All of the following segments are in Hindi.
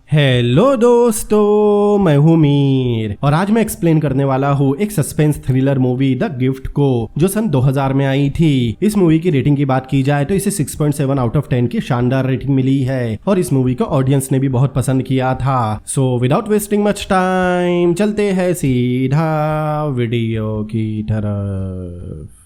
हेलो दोस्तों, मैं हूँ मीर और आज मैं एक्सप्लेन करने वाला हूँ एक suspense thriller movie the gift को, जो सन 2000 में आई थी। इस मूवी की रेटिंग की बात की जाए तो इसे 6.7 आउट ऑफ 10 की शानदार रेटिंग मिली है और इस मूवी को ऑडियंस ने भी बहुत पसंद किया था। So without wasting much time चलते हैं सीधा वीडियो की तरफ।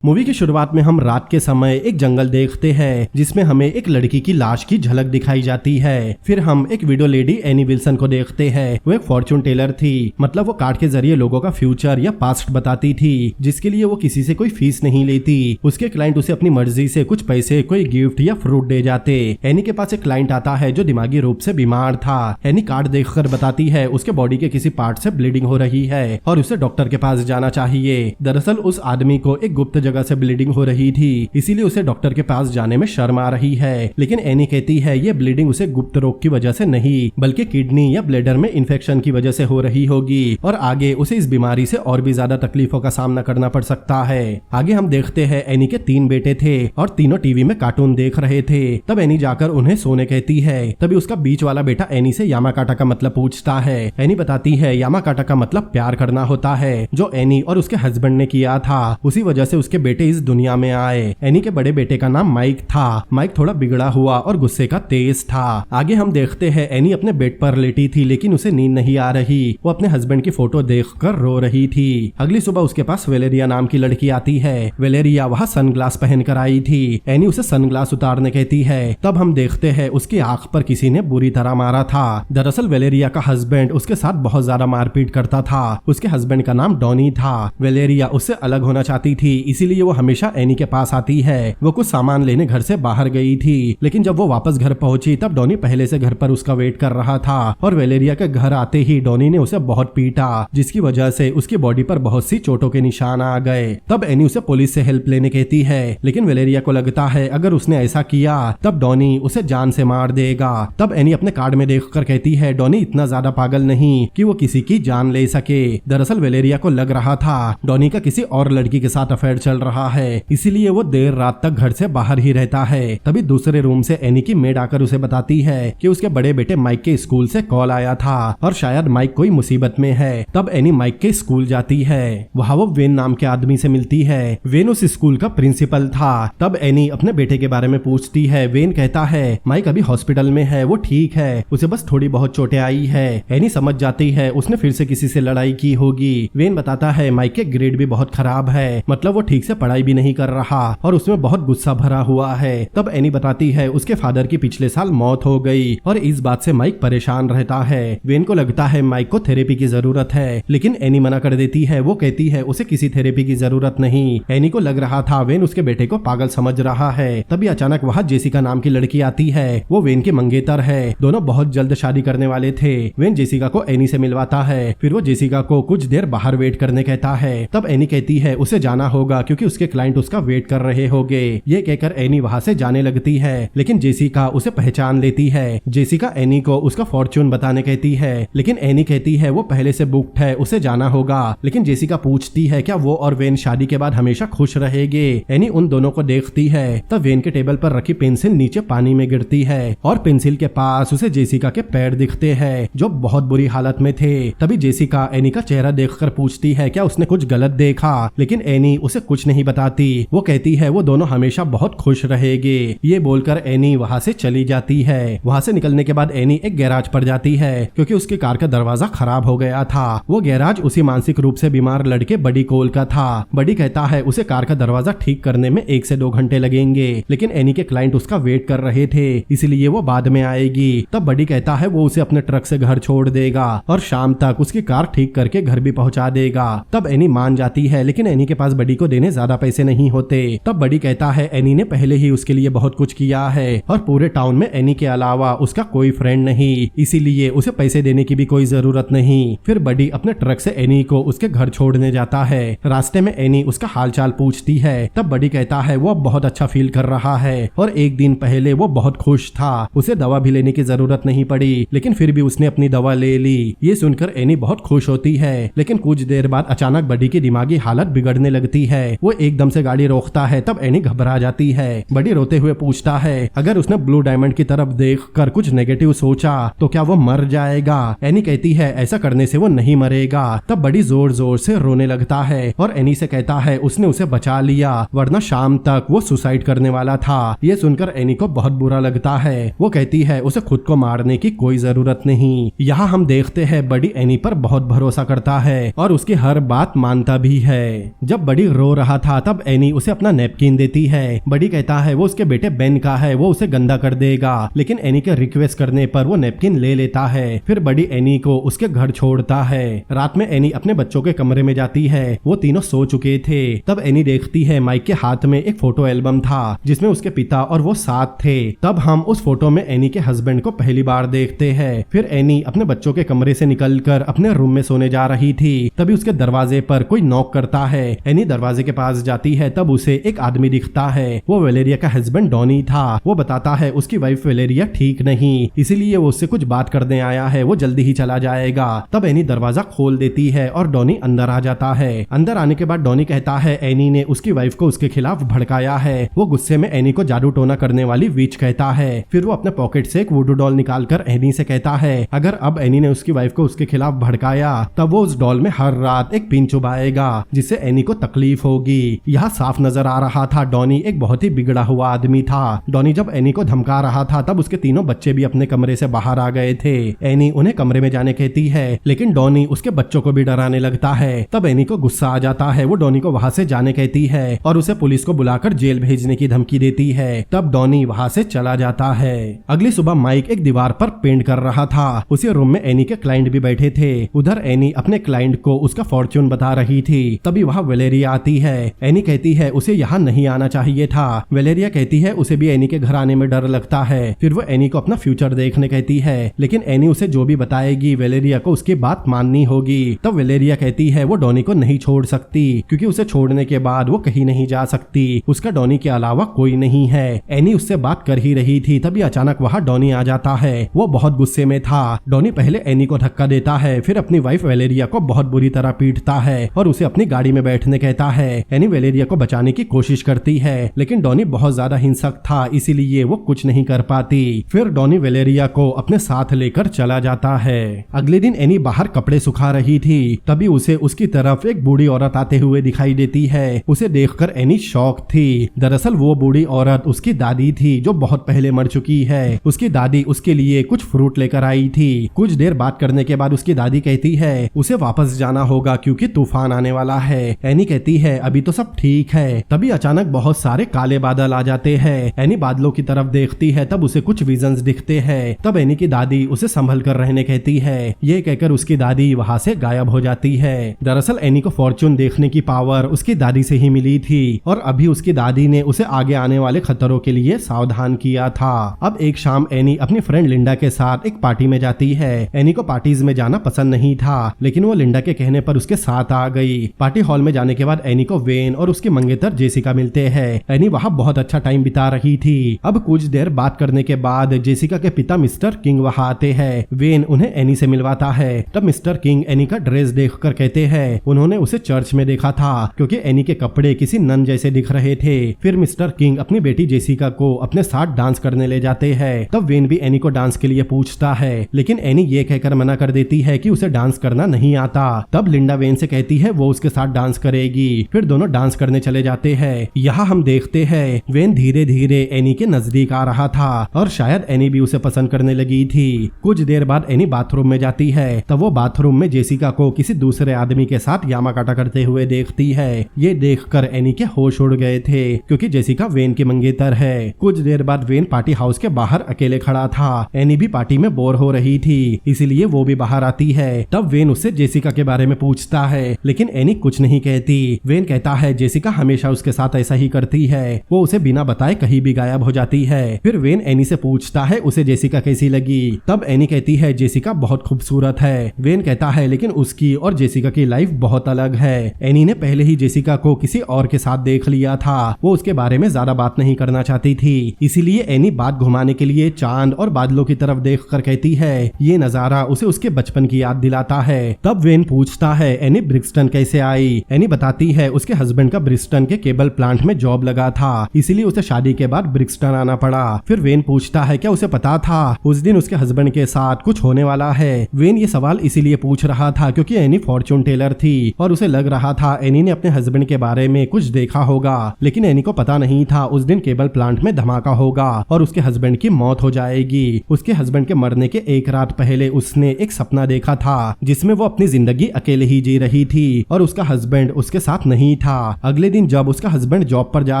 मूवी की शुरुआत में हम रात के समय एक जंगल देखते हैं जिसमें हमें एक लड़की की लाश की झलक दिखाई जाती है। फिर हम एक विडो लेडी एनी विल्सन को देखते हैं। वो एक फॉर्चून टेलर थी, मतलब वो कार्ड के जरिए लोगों का फ्यूचर या पास्ट बताती थी, जिसके लिए वो किसी से कोई फीस नहीं लेती। उसके क्लाइंट उसे अपनी मर्जी से कुछ पैसे, कोई गिफ्ट या फ्रूट दे जाते। एनी के पास एक क्लाइंट आता है जो दिमागी रूप से बीमार था। एनी कार्ड देखकर बताती है उसके बॉडी के किसी पार्ट से ब्लीडिंग हो रही है और उसे डॉक्टर के पास जाना चाहिए। दरअसल उस आदमी को एक गुप्त जगह से ब्लीडिंग हो रही थी, इसीलिए उसे डॉक्टर के पास जाने में शर्म आ रही है। लेकिन एनी कहती है ये ब्लीडिंग उसे गुप्त रोग की वजह से नहीं, बल्कि किडनी या ब्लैडर में इन्फेक्शन की वजह से हो रही होगी और आगे उसे इस बीमारी से और भी ज्यादा तकलीफों का सामना करना पड़ सकता है। आगे हम देखते हैं एनी के 3 बेटे थे और तीनों टीवी में कार्टून देख रहे थे। तब एनी जाकर उन्हें सोने कहती है। तभी उसका बीच वाला बेटा एनी से यामाकाटा का मतलब पूछता है। एनी बताती है यामाकाटा का मतलब प्यार करना होता है, जो एनी और उसके हस्बैंड ने किया था। उसी वजह से उसके बेटे इस दुनिया में आए। एनी के बड़े बेटे का नाम माइक था। माइक थोड़ा बिगड़ा हुआ और गुस्से का तेज था। आगे हम देखते हैं एनी अपने बेड पर लेटी थी, लेकिन उसे नींद नहीं आ रही। वो अपने हस्बैंड की फोटो देखकर रो रही थी। अगली सुबह उसके पास वेलेरिया नाम की लड़की आती है। वेलेरिया वहाँ सनग्लास पहनकर आई थी। एनी उसे सनग्लास उतारने कहती है। तब हम देखते हैं उसकी आंख पर किसी ने बुरी तरह मारा था। दरअसल वेलेरिया का हस्बैंड उसके साथ बहुत ज्यादा मारपीट करता था। उसके हस्बैंड का नाम डॉनी था। वेलेरिया उससे अलग होना चाहती थी, इसीलिए वो हमेशा एनी के पास आती है। वो कुछ सामान लेने घर से बाहर गई थी, लेकिन जब वो वापस घर पहुंची तब डॉनी पहले से घर पर उसका वेट कर रहा था और वेलेरिया के घर आते ही डॉनी ने उसे बहुत पीटा, जिसकी वजह से उसकी बॉडी पर बहुत सी चोटों के निशान आ गए। तब एनी उसे पुलिस से हेल्प लेने कहती है, लेकिन वेलेरिया को लगता है अगर उसने ऐसा किया तब डॉनी उसे जान से मार देगा। तब एनी अपने कार्ड में देखकर कहती है डॉनी इतना ज्यादा पागल नहीं कि वो किसी की जान ले सके। दरअसल वेलेरिया को लग रहा था डॉनी का किसी और लड़की के साथ अफेयर चल रहा है, इसीलिए वो देर रात तक घर से बाहर ही रहता है। तभी दूसरे रूम से एनी की मेड आकर उसे बताती है कि उसके बड़े बेटे माइक के स्कूल से कॉल आया था और शायद माइक कोई मुसीबत में है। तब एनी माइक के स्कूल जाती है। वहाँ वो वेन नाम के आदमी से मिलती है। वेन उस स्कूल का प्रिंसिपल था। तब एनी अपने बेटे के बारे में पूछती है। वेन कहता है माइक अभी हॉस्पिटल में है, वो ठीक है, उसे बस थोड़ी बहुत चोटें आई है। एनी समझ जाती है उसने फिर से किसी से लड़ाई की होगी। वेन बताता है माइक के ग्रेड भी बहुत खराब है, मतलब वो ठीक से पढ़ाई भी नहीं कर रहा और उसमें बहुत गुस्सा भरा हुआ है। तब एनी बताती है उसके फादर की पिछले साल मौत हो गई और इस बात से माइक परेशान रहता है। वेन को लगता है माइक को थेरेपी की जरूरत है, लेकिन एनी मना कर देती है। वो कहती है उसे किसी थेरेपी की जरूरत नहीं। एनी को लग रहा था वेन उसके बेटे को पागल समझ रहा है। तभी अचानक वहाँ जेसिका नाम की लड़की आती है। वो वेन की मंगेतर है। दोनों बहुत जल्द शादी करने वाले थे। वेन जेसिका को एनी से मिलवाता है। फिर वो जेसिका को कुछ देर बाहर वेट करने कहता है। तब एनी कहती है उसे जाना होगा क्योंकि उसके क्लाइंट उसका वेट कर रहे होंगे। ये कहकर एनी वहाँ से जाने लगती है, लेकिन जेसिका उसे पहचान लेती है। जेसिका एनी को उसका फॉर्च्यून बताने कहती है, लेकिन एनी कहती है वो पहले से बुक्ड है, उसे जाना होगा। लेकिन जेसिका पूछती है क्या वो और वेन शादी के बाद हमेशा खुश रहेंगे। एनी उन दोनों को देखती है। तब वेन के टेबल पर रखी पेंसिल नीचे पानी में गिरती है और पेंसिल के पास उसे जेसिका के पैर दिखते हैं जो बहुत बुरी हालत में थे। तभी जेसिका एनी का चेहरा देखकर पूछती है क्या उसने कुछ गलत देखा, लेकिन एनी उसे कुछ नहीं बताती। वो कहती है वो दोनों हमेशा बहुत खुश रहेंगे। ये बोलकर एनी वहाँ से चली जाती है। वहाँ से निकलने के बाद एनी एक गैराज पर जाती है क्योंकि उसकी कार का दरवाजा खराब हो गया था। वो गैराज उसी मानसिक रूप से बीमार लड़के बडी कोल का था। बडी कहता है उसे कार का दरवाजा ठीक करने में 1 से 2 घंटे लगेंगे, लेकिन एनी के क्लाइंट उसका वेट कर रहे थे, इसलिए वो बाद में आएगी। तब बडी कहता है वो उसे अपने ट्रक से घर छोड़ देगा और शाम तक उसकी कार ठीक करके घर भी पहुंचा देगा। तब एनी मान जाती है, लेकिन एनी के पास बडी को देने ज्यादा पैसे नहीं होते। तब बडी कहता है एनी ने पहले ही उसके लिए बहुत कुछ किया है और पूरे टाउन में एनी के अलावा उसका कोई फ्रेंड नहीं, इसीलिए उसे पैसे देने की भी कोई जरूरत नहीं। फिर बडी अपने ट्रक से एनी को उसके घर छोड़ने जाता है। रास्ते में एनी उसका हालचाल पूछती है। तब बडी कहता है वो बहुत अच्छा फील कर रहा है और एक दिन पहले वो बहुत खुश था, उसे दवा भी लेने की जरूरत नहीं पड़ी, लेकिन फिर भी उसने अपनी दवा ले ली। ये सुनकर एनी बहुत खुश होती है, लेकिन कुछ देर बाद अचानक बडी की दिमागी हालत बिगड़ने लगती है वो एकदम से गाड़ी रोकता है। तब एनी घबरा जाती है। बडी रोते हुए पूछता है अगर उसने ब्लू डायमंड की तरफ देखकर कुछ नेगेटिव सोचा तो क्या वो मर जाएगा। एनी कहती है ऐसा करने से वो नहीं मरेगा। तब बडी जोर जोर से रोने लगता है और एनी से कहता है उसने उसे बचा लिया वरना शाम तक वो सुसाइड करने वाला था। ये सुनकर एनी को बहुत बुरा लगता है। वो कहती है उसे खुद को मारने की कोई जरूरत नहीं। यहाँ हम देखते हैं बडी एनी पर बहुत भरोसा करता है और उसकी हर बात मानता भी है। जब बडी रो रहा था तब एनी उसे अपना नैपकिन देती है। बडी कहता है वो उसके बेटे बेन का है, वो उसे गंदा कर देगा, लेकिन एनी के रिक्वेस्ट करने पर वो नैपकिन ले लेता है। फिर बडी एनी को उसके घर छोड़ता है। रात में एनी अपने बच्चों के कमरे में जाती है। वो तीनों सो चुके थे। तब एनी देखती है माइक के हाथ में एक फोटो एल्बम था जिसमें उसके पिता और वो साथ थे। तब हम उस फोटो में एनी के हस्बैंड को पहली बार देखते हैं। फिर एनी अपने बच्चों के कमरे से निकलकर अपने रूम में सोने जा रही थी। तभी उसके दरवाजे पर कोई नॉक करता है। एनी दरवाजे के पास जाती है। तब उसे एक आदमी दिखता है। वो वेलेरिया का हस्बैंड डॉनी था। वो बताता है उसकी वाइफ वेलेरिया ठीक नहीं, इसीलिए वो उससे कुछ बात करने आया है, वो जल्दी ही चला जाएगा। तब एनी दरवाजा खोल देती है और डॉनी अंदर आ जाता है। अंदर आने के बाद डॉनी कहता है एनी ने उसकी वाइफ को उसके खिलाफ भड़काया है। वो गुस्से में एनी को जादू टोना करने वाली विच कहता है। फिर वो अपने पॉकेट से एक वुडू डॉल निकालकर एनी से कहता है अगर अब एनी ने उसकी वाइफ को उसके खिलाफ भड़काया तब वो उस डॉल में हर रात एक पिन चुभाएगा जिससे एनी को तकलीफ होगी। यहाँ साफ नजर आ रहा था डॉनी एक बहुत ही बिगड़ा हुआ आदमी था। डॉनी जब एनी को धमका रहा था तब उसके तीनों बच्चे भी अपने कमरे से बाहर आ गए थे। एनी उन्हें कमरे में जाने कहती है लेकिन डॉनी उसके बच्चों को भी डराने लगता है। तब एनी को गुस्सा आ जाता है। वो डॉनी को वहाँ से जाने कहती है और उसे पुलिस को बुलाकर जेल भेजने की धमकी देती है। तब डॉनी वहाँ से चला जाता है। अगली सुबह माइक एक दीवार पर पेंट कर रहा था। उसी रूम में एनी के क्लाइंट भी बैठे थे। उधर एनी अपने क्लाइंट को उसका फॉर्च्यून बता रही थी। तभी वहाँ वेलेरिया आती है। एनी कहती है उसे यहाँ नहीं आना चाहिए था। वेलेरिया कहती है उसे भी एनी के घर आने में डर लगता है। फिर वो एनी को अपना फ्यूचर देखने कहती है लेकिन एनी उसे जो भी बताएगी वेलेरिया को उसकी बात माननी होगी। तब वेलेरिया कहती है वो डॉनी को नहीं छोड़ सकती क्योंकि उसे छोड़ने के बाद वो कहीं नहीं जा सकती। उसका डॉनी के अलावा कोई नहीं है। एनी उससे बात कर ही रही थी तभी अचानक वहाँ डॉनी आ जाता है। वो बहुत गुस्से में था। डॉनी पहले एनी को धक्का देता है, फिर अपनी वाइफ वेलेरिया को बहुत बुरी तरह पीटता है और उसे अपनी गाड़ी में बैठने कहता है। एनी वेलेरिया को बचाने की कोशिश करती है लेकिन डॉनी बहुत ज्यादा हिंसक था, इसीलिए वो कुछ नहीं कर पाती। फिर डॉनी वेलेरिया को अपने साथ लेकर चला जाता है। अगले दिन एनी बाहर कपड़े सुखा रही थी। तभी उसे उसकी तरफ एक बूढ़ी औरत आते हुए दिखाई देती है। उसे देखकर एनी शॉक थी। दरअसल वो बूढ़ी औरत उसकी दादी थी जो बहुत पहले मर चुकी है। उसकी दादी उसके लिए कुछ फ्रूट लेकर आई थी। कुछ देर बात करने के बाद उसकी दादी कहती है उसे वापस जाना होगा क्योंकि तूफान आने वाला है। एनी कहती है अभी तो सब ठीक है। तभी अचानक बहुत सारे काले बादल आ जाते हैं। एनी बादलों की तरफ देखती है तब उसे कुछ विजन्स दिखते हैं। तब एनी की दादी उसे संभल कर रहने कहती है। ये कहकर उसकी दादी वहाँ से गायब हो जाती है। दरअसल एनी को फॉर्च्यून देखने की पावर उसकी दादी से ही मिली थी और अभी उसकी दादी ने उसे आगे आने वाले खतरों के लिए सावधान किया था। अब एक शाम एनी अपनी फ्रेंड लिंडा के साथ एक पार्टी में जाती है। एनी को पार्टीज में जाना पसंद नहीं था लेकिन वो लिंडा के कहने पर उसके साथ आ गई। पार्टी हॉल में जाने के बाद एनी को वेन और उसकी मंगेतर जेसिका मिलते हैं। एनी वहाँ बहुत अच्छा टाइम बिता रही थी। अब कुछ देर बात करने के बाद जेसिका के पिता मिस्टर किंग वहाँ आते हैं। वेन उन्हें एनी से मिलवाता है। तब मिस्टर किंग एनी का ड्रेस देखकर कहते हैं उन्होंने उसे चर्च में देखा था क्योंकि एनी के कपड़े किसी नन जैसे दिख रहे थे। फिर मिस्टर किंग अपनी बेटी जेसिका को अपने साथ डांस करने ले जाते हैं। तब वेन भी एनी को डांस के लिए पूछता है लेकिन एनी ये कहकर मना कर देती है कि उसे डांस करना नहीं आता। तब लिंडा वेन से कहती है वो उसके साथ डांस करेगी। फिर दोनों डांस करने चले जाते हैं। यहाँ हम देखते हैं वेन धीरे धीरे एनी के नजदीक आ रहा था और शायद एनी भी उसे पसंद करने लगी थी। कुछ देर बाद एनी बाथरूम में जाती है। तब वो बाथरूम में जेसिका को किसी दूसरे आदमी के साथ यामाकाटा करते हुए देखती है। ये देखकर एनी के होश उड़ गए थे क्योंकि जेसिका वेन की मंगेतर है। कुछ देर बाद वेन पार्टी हाउस के बाहर अकेले खड़ा था। एनी भी पार्टी में बोर हो रही थी इसीलिए वो भी बाहर आती है। तब वेन उससे जेसिका के बारे में पूछता है लेकिन एनी कुछ नहीं कहती। वेन कहता है जेसिका हमेशा उसके साथ ऐसा ही करती है, वो उसे बिना बताए कहीं भी गायब हो जाती है। फिर वेन एनी से पूछता है उसे जेसिका कैसी लगी। तब एनी कहती है जेसिका बहुत खूबसूरत है। वेन कहता है लेकिन उसकी और जेसिका की लाइफ बहुत अलग है। एनी ने पहले ही जेसिका को किसी और के साथ देख लिया था। वो उसके बारे में ज्यादा बात नहीं करना चाहती थी, इसीलिए एनी बात घुमाने के लिए चांद और बादलों की तरफ देखकर कहती है ये नजारा उसे उसके बचपन की याद दिलाता है। तब वेन पूछता है एनी ब्रिक्सटन कैसे आई। एनी बताती है उसके उसके हस्बैंड का ब्रिस्टन के केबल प्लांट में जॉब लगा था, इसीलिए उसे शादी के बाद ब्रिक्सटन आना पड़ा। फिर वेन पूछता है क्या उसे पता था उस दिन उसके हस्बैंड के साथ कुछ होने वाला है। वेन ये सवाल इसीलिए पूछ रहा था क्योंकि एनी फॉर्चून टेलर थी और उसे लग रहा था एनी ने अपने हस्बैंड के बारे में कुछ देखा होगा, लेकिन एनी को पता नहीं था उस दिन केबल प्लांट में धमाका होगा और उसके हस्बैंड की मौत हो जाएगी। उसके हस्बैंड के मरने के एक रात पहले उसने एक सपना देखा था जिसमें वो अपनी जिंदगी अकेले ही जी रही थी और उसका हस्बैंड उसके साथ नहीं था। अगले दिन जब उसका हस्बैंड जॉब पर जा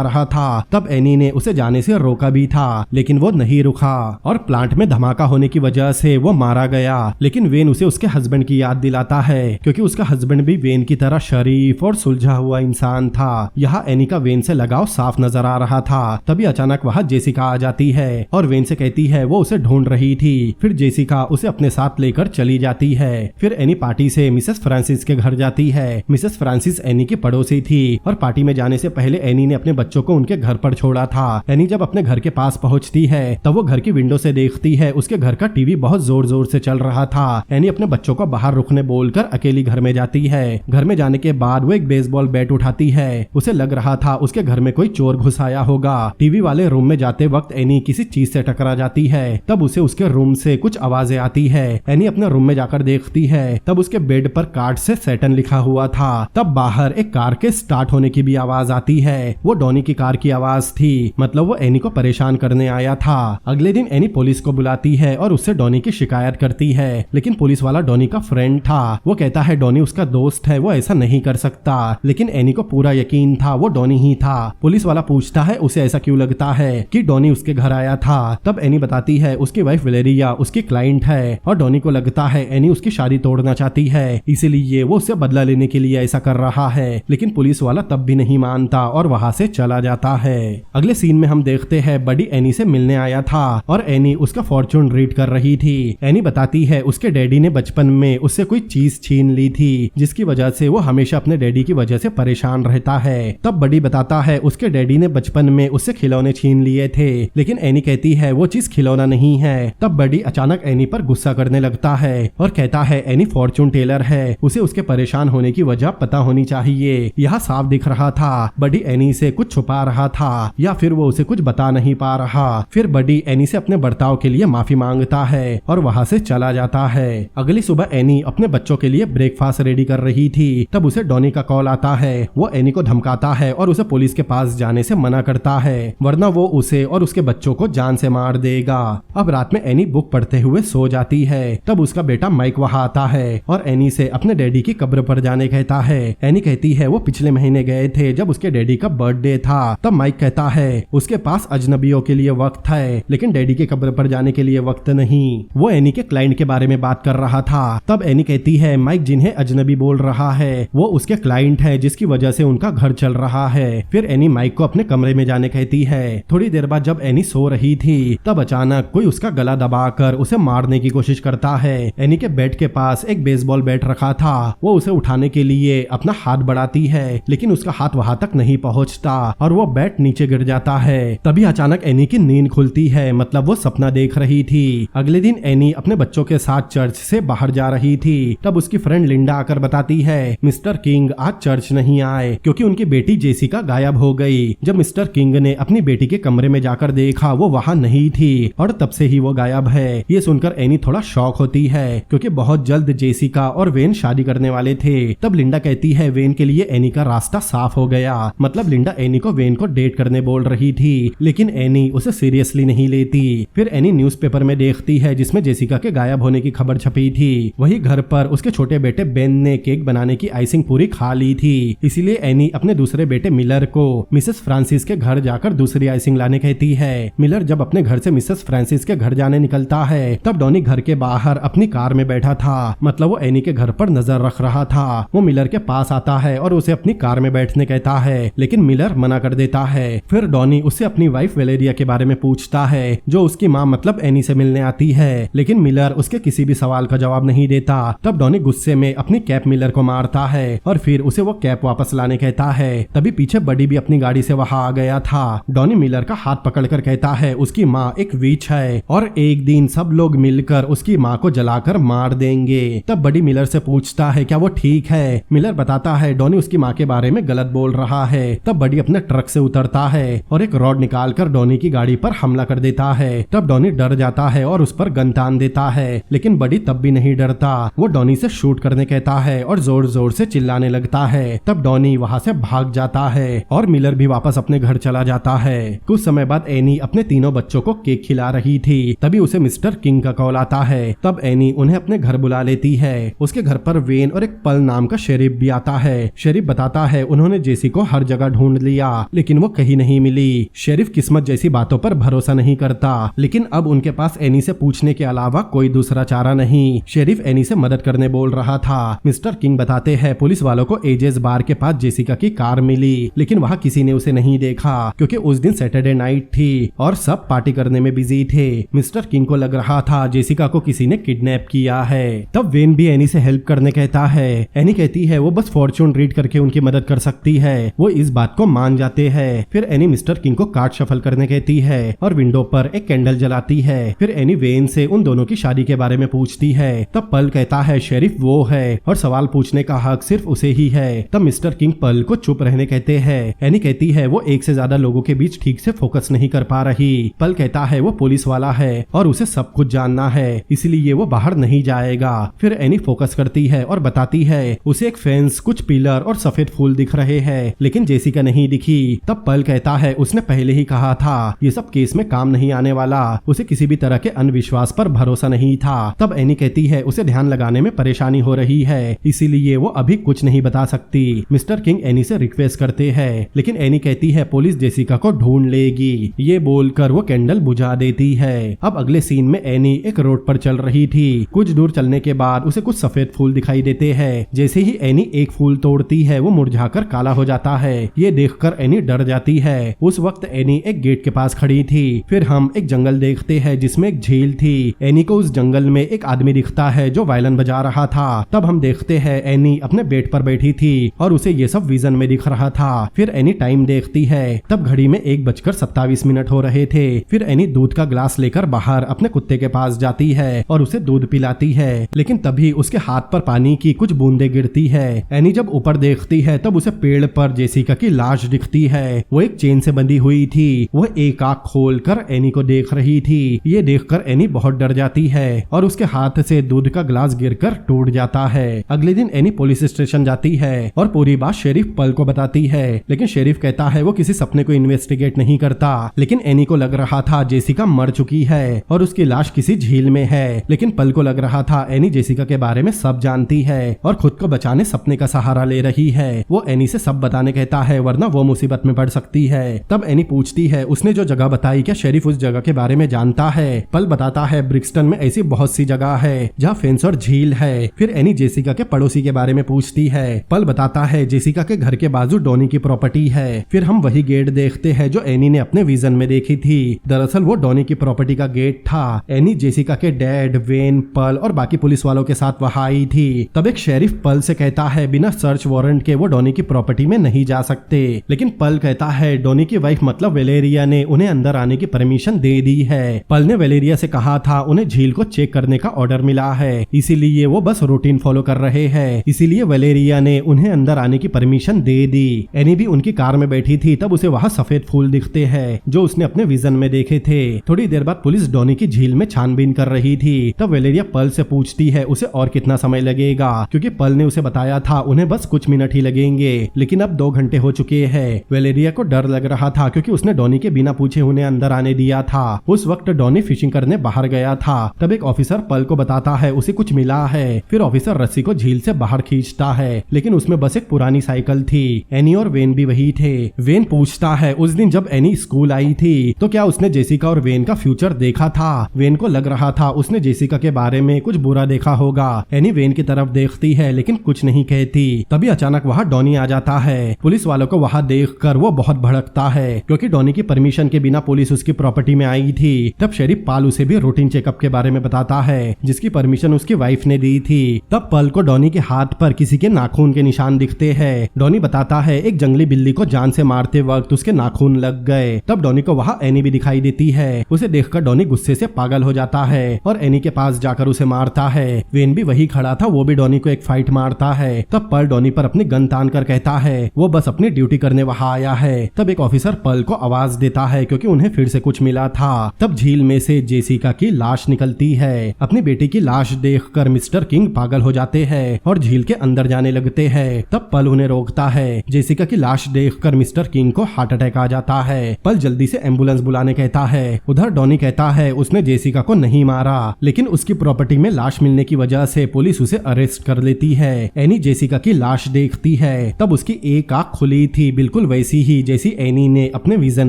रहा था तब एनी ने उसे जाने से रोका भी था, लेकिन वो नहीं रुका और प्लांट में धमाका होने की वजह से वो मारा गया। लेकिन वेन उसे उसके हस्बैंड की याद दिलाता है क्योंकि उसका हस्बैंड भी वेन की तरह शरीफ और सुलझा हुआ इंसान था। यहाँ एनी का वेन से लगाव साफ नजर आ रहा था। तभी अचानक वहाँ जेसिका आ जाती है और वेन से कहती है वो उसे ढूंढ रही थी। फिर जेसिका उसे अपने साथ लेकर चली जाती है। फिर एनी पार्टी से मिसेस फ्रांसिस के घर जाती है। मिसेस फ्रांसिस एनी की पड़ोसी थी और पार्टी में जाने से पहले एनी ने अपने बच्चों को उनके घर पर छोड़ा था। एनी जब अपने घर के पास पहुंचती है तब वो घर की विंडो से देखती है उसके घर का टीवी बहुत जोर जोर से चल रहा था। एनी अपने बच्चों को बाहर रुकने बोलकर अकेली घर में जाती है। घर में जाने के बाद वो एक बेसबॉल बैट उठाती है। उसे लग रहा था उसके घर में कोई चोर घुस आया होगा। टीवी वाले रूम में जाते वक्त एनी किसी चीज से टकरा जाती है। तब उसे उसके रूम से कुछ आवाजें आती है। एनी अपने रूम में जाकर देखती है तब उसके बेड पर कार्ड से सैटन लिखा हुआ था। तब बाहर एक कार के स्टार्ट होने की भी आवाज आती है। वो डॉनी की कार की आवाज थी, मतलब वो एनी को परेशान करने आया था। अगले दिन एनी पुलिस को बुलाती है और उससे डॉनी की शिकायत करती है, लेकिन पुलिस वाला डॉनी का फ्रेंड था। वो कहता है डॉनी उसका दोस्त है, वो ऐसा नहीं कर सकता, लेकिन एनी को पूरा यकीन था वो डॉनी ही था। पुलिस वाला पूछता है उसे ऐसा क्यों लगता है कि डॉनी उसके घर आया था। तब एनी बताती है उसकी वाइफ वेलेरिया उसकी क्लाइंट है और डॉनी को लगता है एनी उसकी शादी तोड़ना चाहती है, इसीलिए वो उससे बदला लेने के लिए ऐसा कर रहा है। लेकिन पुलिस वाला तब भी नहीं मानता और वहाँ से चला जाता है। अगले सीन में हम देखते हैं बडी एनी से मिलने आया था और एनी उसका फॉर्चून रीड कर रही थी। एनी बताती है उसके डैडी ने बचपन में उससे कोई चीज छीन ली थी जिसकी वजह से वो हमेशा अपने डैडी की वजह से परेशान रहता है। तब बडी बताता है उसके डैडी ने बचपन में उससे खिलौने छीन लिए थे, लेकिन एनी कहती है वो चीज खिलौना नहीं है। तब बडी अचानक एनी पर गुस्सा करने लगता है और कहता है एनी फॉर्चून टेलर है, उसे उसके परेशान होने की वजह पता होनी चाहिए। यह साफ दिख रहा था बडी एनी से कुछ छुपा रहा था या फिर वो उसे कुछ बता नहीं पा रहा। फिर बडी एनी से अपने बर्ताव के लिए माफी मांगता है और वहाँ से चला जाता है। अगली सुबह एनी अपने बच्चों के लिए ब्रेकफास्ट रेडी कर रही थी। तब उसे डॉनी का कॉल आता है। वो एनी को धमकाता है और उसे पुलिस के पास जाने से मना करता है, वरना वो उसे और उसके बच्चों को जान से मार देगा। अब रात में एनी बुक पढ़ते हुए सो जाती है। तब उसका बेटा माइक वहाँ आता है और एनी से अपने डैडी की कब्र पर जाने कहता है। एनी कहती है वो पिछले महीने गए थे जब उसके डैडी का बर्थडे था। तब माइक कहता है उसके पास अजनबियों के लिए वक्त है, लेकिन डैडी की कब्र पर जाने के लिए वक्त नहीं। वो एनी के क्लाइंट के बारे में बात कर रहा था। तब एनी कहती है माइक जिन्हें अजनबी बोल रहा है वो उसके क्लाइंट है जिसकी वजह से उनका घर चल रहा है। फिर एनी माइक को अपने कमरे में जाने कहती है। थोड़ी देर बाद जब एनी सो रही थी तब अचानक कोई उसका गला दबाकर उसे मारने की कोशिश करता है। एनी के बेड के पास एक बेसबॉल बैट रखा था। वो उसे उठाने के लिए अपना हाथ बढ़ाती है, लेकिन उसका हाथ वहां तक नहीं पहुंचता और वो बैट नीचे गिर जाता है। तभी अचानक एनी की नींद खुलती है, मतलब वो सपना देख रही थी। अगले दिन एनी अपने बच्चों के साथ चर्च से बाहर जा रही थी। तब उसकी फ्रेंड लिंडा आकर बताती है मिस्टर किंग आज चर्च नहीं आए क्योंकि उनकी बेटी जेसिका गायब हो गई। जब मिस्टर किंग ने अपनी बेटी के कमरे में जाकर देखा वो वहाँ नहीं थी और तब से ही वो गायब है। ये सुनकर एनी थोड़ा शॉक होती है क्योंकि बहुत जल्द जेसिका और वेन शादी करने वाले थे। तब लिंडा कहती है वेन के लिए एनी का रास्ता साफ हो गया, मतलब लिंडा एनी को वेन को डेट करने बोल रही थी, लेकिन एनी उसे सीरियसली नहीं लेती। फिर एनी न्यूज़पेपर में देखती है जिसमें जेसिका के गायब होने की खबर छपी थी। वही घर पर उसके छोटे बेटे बेन ने केक बनाने की आइसिंग पूरी खा ली थी, इसीलिए एनी अपने दूसरे बेटे मिलर को मिसेस फ्रांसिस के घर जाकर दूसरी आइसिंग लाने कहती है। मिलर जब अपने घर से मिसेस फ्रांसिस के घर जाने निकलता है तब डॉनी घर के बाहर अपनी कार में बैठा था, मतलब वो एनी के घर पर नजर रख रहा था। वो मिलर के पास आता है और उसे अपनी कार में बैठने कहता है, लेकिन मिलर मना कर देता है। फिर डॉनी उससे अपनी वाइफ वेलेरिया के बारे में पूछता है जो उसकी माँ मतलब एनी से मिलने आती है, लेकिन मिलर उसके किसी भी सवाल का जवाब नहीं देता। तब डॉनी गुस्से में अपनी कैप मिलर को मारता है और फिर उसे वो कैप वापस लाने कहता है। तभी पीछे बडी भी अपनी गाड़ी से वहाँ आ गया था। डॉनी मिलर का हाथ पकड़कर कहता है उसकी माँ एक विच है और एक दिन सब लोग मिलकर उसकी माँ को जलाकर मार देंगे। तब बडी मिलर से पूछता है क्या वो ठीक है। मिलर बताता है डॉनी उसकी माँ के बारे में गलत बोल रहा है। तब बडी अपने ट्रक से उतरता है और एक रॉड निकालकर डॉनी की गाड़ी पर हमला कर देता है। तब डॉनी डर जाता है और उस पर गन तान देता है, लेकिन बडी तब भी नहीं डरता। वो डॉनी से शूट करने कहता है और जोर जोर से चिल्लाने लगता है। तब डॉनी वहाँ से भाग जाता है और मिलर भी वापस अपने घर चला जाता है। कुछ समय बाद एनी अपने तीनों बच्चों को केक खिला रही थी, तभी उसे मिस्टर किंग का कॉल आता है। तब एनी उन्हें अपने घर बुला लेती है। उसके घर पर वेन और एक पल नाम का शेरिफ भी आता है। शेरिफ बताता है उन्होंने जेसी को हर जगह ढूंढ लिया, लेकिन वो कहीं नहीं मिली। शेरिफ किस्मत जैसी बातों पर भरोसा नहीं करता, लेकिन अब उनके पास एनी से पूछने के अलावा कोई दूसरा चारा नहीं। शेरिफ एनी से मदद करने बोल रहा था। मिस्टर किंग बताते हैं पुलिस वालों को एजेस बार के पास जेसिका की कार मिली, लेकिन वहाँ किसी ने उसे नहीं देखा क्योंकि उस दिन सैटरडे नाइट थी और सब पार्टी करने में बिजी थे। मिस्टर किंग को लग रहा था जेसिका को किसी ने किडनैप किया है। तब वेन भी एनी से हेल्प करने कहता है। एनी कहती है वो बस फॉर्च्यून रीड करके उनकी मदद कर सकती है। वो इस बात को मान जाते हैं। फिर एनी मिस्टर किंग को कार्ड शफल करने कहती है और विंडो पर एक कैंडल जलाती है। फिर एनी वेन से उन दोनों की शादी के बारे में पूछती है। तब पल कहता है शेरिफ वो है और सवाल पूछने का हक सिर्फ उसे ही है। तब मिस्टर किंग पल को चुप रहने कहते हैं। एनी कहती है वो एक से ज्यादा लोगों के बीच ठीक से फोकस नहीं कर पा रही। पल कहता है वो पुलिस वाला है और उसे सब कुछ जानना है, इसलिए वो बाहर नहीं जाएगा। फिर एनी फोकस करती है और बताती है उसे एक फेंस, कुछ पिलर और सफेद फूल दिख रहे हैं, लेकिन जेसिका नहीं दिखी। तब पल कहता है उसने पहले ही कहा था ये सब केस में काम नहीं आने वाला। उसे किसी भी तरह के अंधविश्वास पर भरोसा नहीं था। तब एनी कहती है उसे ध्यान लगाने में परेशानी हो रही है, इसीलिए वो अभी कुछ नहीं बता सकती। मिस्टर किंग एनी से रिक्वेस्ट करते हैं, लेकिन एनी कहती है पुलिस जेसिका को ढूंढ लेगी। ये बोलकर वो कैंडल बुझा देती है। अब अगले सीन में एनी एक रोड पर चल रही थी। कुछ दूर चलने के बाद उसे कुछ सफेद फूल दिखाई देते हैं। जैसे ही एनी एक फूल तोड़ती है वो मुरझाकर काला हो जाता है। ये देखकर एनी डर जाती है। उस वक्त एनी एक गेट के पास खड़ी थी। फिर हम एक जंगल देखते हैं जिसमें एक झील थी। एनी को उस जंगल में एक आदमी दिखता है जो वायलिन बजा रहा था। तब हम देखते हैं एनी अपने बेड पर बैठी थी और उसे ये सब विजन में दिख रहा था। फिर एनी टाइम देखती है। तब घड़ी में 1:27 हो रहे थे। फिर एनी दूध का ग्लास लेकर बाहर अपने कुत्ते के पास जाती है और उसे दूध पिलाती है, लेकिन तभी उसके हाथ पर पानी की कुछ बूंदे गिरती है। एनी जब ऊपर देखती है तब उसे पेड़ पर जेसिका की लाश दिखती है। वो एक चेन से बंधी हुई थी। वो एक आंख खोलकर एनी को देख रही थी। ये देखकर एनी बहुत डर जाती है और उसके हाथ से दूध का ग्लास गिरकर टूट जाता है। अगले दिन एनी पुलिस स्टेशन जाती है और पूरी बात शेरिफ पल को बताती है, लेकिन शेरिफ कहता है वो किसी सपने को इन्वेस्टिगेट नहीं करता। लेकिन एनी को लग रहा था जेसिका मर चुकी है और उसकी लाश किसी झील में है। लेकिन पल को लग रहा था एनी जेसिका के बारे में सब जानती है और खुद को बचाने सपने का सहारा ले रही है। वो एनी से सब बताने कहता है वरना वो मुसीबत में पड़ सकती है। तब एनी पूछती है उसने जो जगह बताई क्या शेरिफ उस जगह के बारे में जानता है। पल बताता है ब्रिक्सटन में ऐसी बहुत सी जगह है जहाँ फेंस और झील है। फिर एनी जेसिका के पड़ोसी के बारे में पूछती है। पल बताता है जेसिका के घर के बाजू डॉनी की प्रॉपर्टी है। फिर हम वही गेट देखते हैं जो एनी ने अपने विजन में देखी थी। दरअसल वो डॉनी की प्रॉपर्टी का गेट था। एनी जेसिका के डैड, वेन, पल और बाकी पुलिस वालों के साथ वहां आई थी। तब एक शेरिफ पल से कहता है बिना सर्च वारंट के वो डॉनी की प्रॉपर्टी में नहीं जा सकते, लेकिन पल कहता है डॉनी की वाइफ मतलब वेलेरिया ने उन्हें अंदर आने की परमिशन दे दी है। पल ने वेलेरिया से कहा था उन्हें झील को चेक करने का ऑर्डर मिला है, इसीलिए वो बस रूटीन फॉलो कर रहे हैं। इसीलिए वेलेरिया ने उन्हें अंदर आने की परमिशन दे दी। एनी भी उनकी कार में बैठी थी। तब उसे वहाँ सफेद फूल दिखते हैं जो उसने अपने विजन में देखे थे। थोड़ी देर बाद पुलिस डॉनी की झील में छानबीन कर रही थी। तब वेलेरिया पल से पूछती है उसे और कितना समय लगेगा, क्योंकि पल ने उसे बताया था उन्हें बस कुछ मिनट ही लगेंगे, लेकिन अब 2 घंटे हो चुके हैं। वेलेरिया को डर लग रहा था क्योंकि उसने डॉनी के बिना पूछे उन्हें अंदर आने दिया था। उस वक्त डॉनी फिशिंग करने बाहर गया था। तब एक ऑफिसर पल को बताता है उसे कुछ मिला है। फिर ऑफिसर रस्सी को झील से बाहर खींचता है, लेकिन उसमें बस एक पुरानी साइकिल थी। एनी और वेन भी वही थे। वेन पूछता है उस दिन जब एनी स्कूल आई थी तो क्या उसने जेसिका और वेन का फ्यूचर देखा था। वेन को लग रहा था उसने जेसिका के बारे में कुछ बुरा देखा होगा। एनी वेन की तरफ देखती है लेकिन कुछ नहीं कहती। तभी अचानक वहाँ डॉनी आ जाता है। पुलिस वालों को वहाँ देखकर वो बहुत भड़कता है क्योंकि डॉनी की परमिशन के बिना पुलिस उसकी प्रॉपर्टी में आई थी। तब शेरिफ पाल उसे भी रूटीन चेकअप के बारे में बताता है जिसकी परमिशन उसकी वाइफ ने दी थी। तब पल को डॉनी के हाथ पर किसी के नाखून के निशान दिखते हैं। डॉनी बताता है एक जंगली बिल्ली को जान से मारते वक्त उसके नाखून लग गए। तब डॉनी को वहाँ एनी भी दिखाई देती है। उसे देखकर डॉनी गुस्से से पागल हो जाता है और एनी के पास जाकर उसे मारता है। वेन भी वही खड़ा था, वो भी डॉनी को एक फाइट मारता है। तब पल डॉनी पर अपनी गन तान कर कहता है वो बस अपनी ड्यूटी करने वहां आया है। तब एक ऑफिसर पल को आवाज देता है क्योंकि उन्हें फिर से कुछ मिला था। तब झील में से जेसिका की लाश निकलती है। अपनी बेटी की लाश देखकर मिस्टर किंग पागल हो जाते हैं और झील के अंदर जाने लगते हैं। तब पल उन्हें रोकता है। जेसिका की लाश देखकर मिस्टर किंग को हार्ट अटैक आ जाता है। पल जल्दी से एम्बुलेंस बुलाने कहता है। उधर डॉनी कहता है उसने जेसिका को नहीं मारा, लेकिन उसकी प्रॉपर्टी में लाश मिलने की वजह से पुलिस उसे अरेस्ट कर लेती है। एनी जेसिका की लाश देखती है। तब उसकी एक आंख खुली थी, बिल्कुल वैसी ही जैसी एनी ने अपने विजन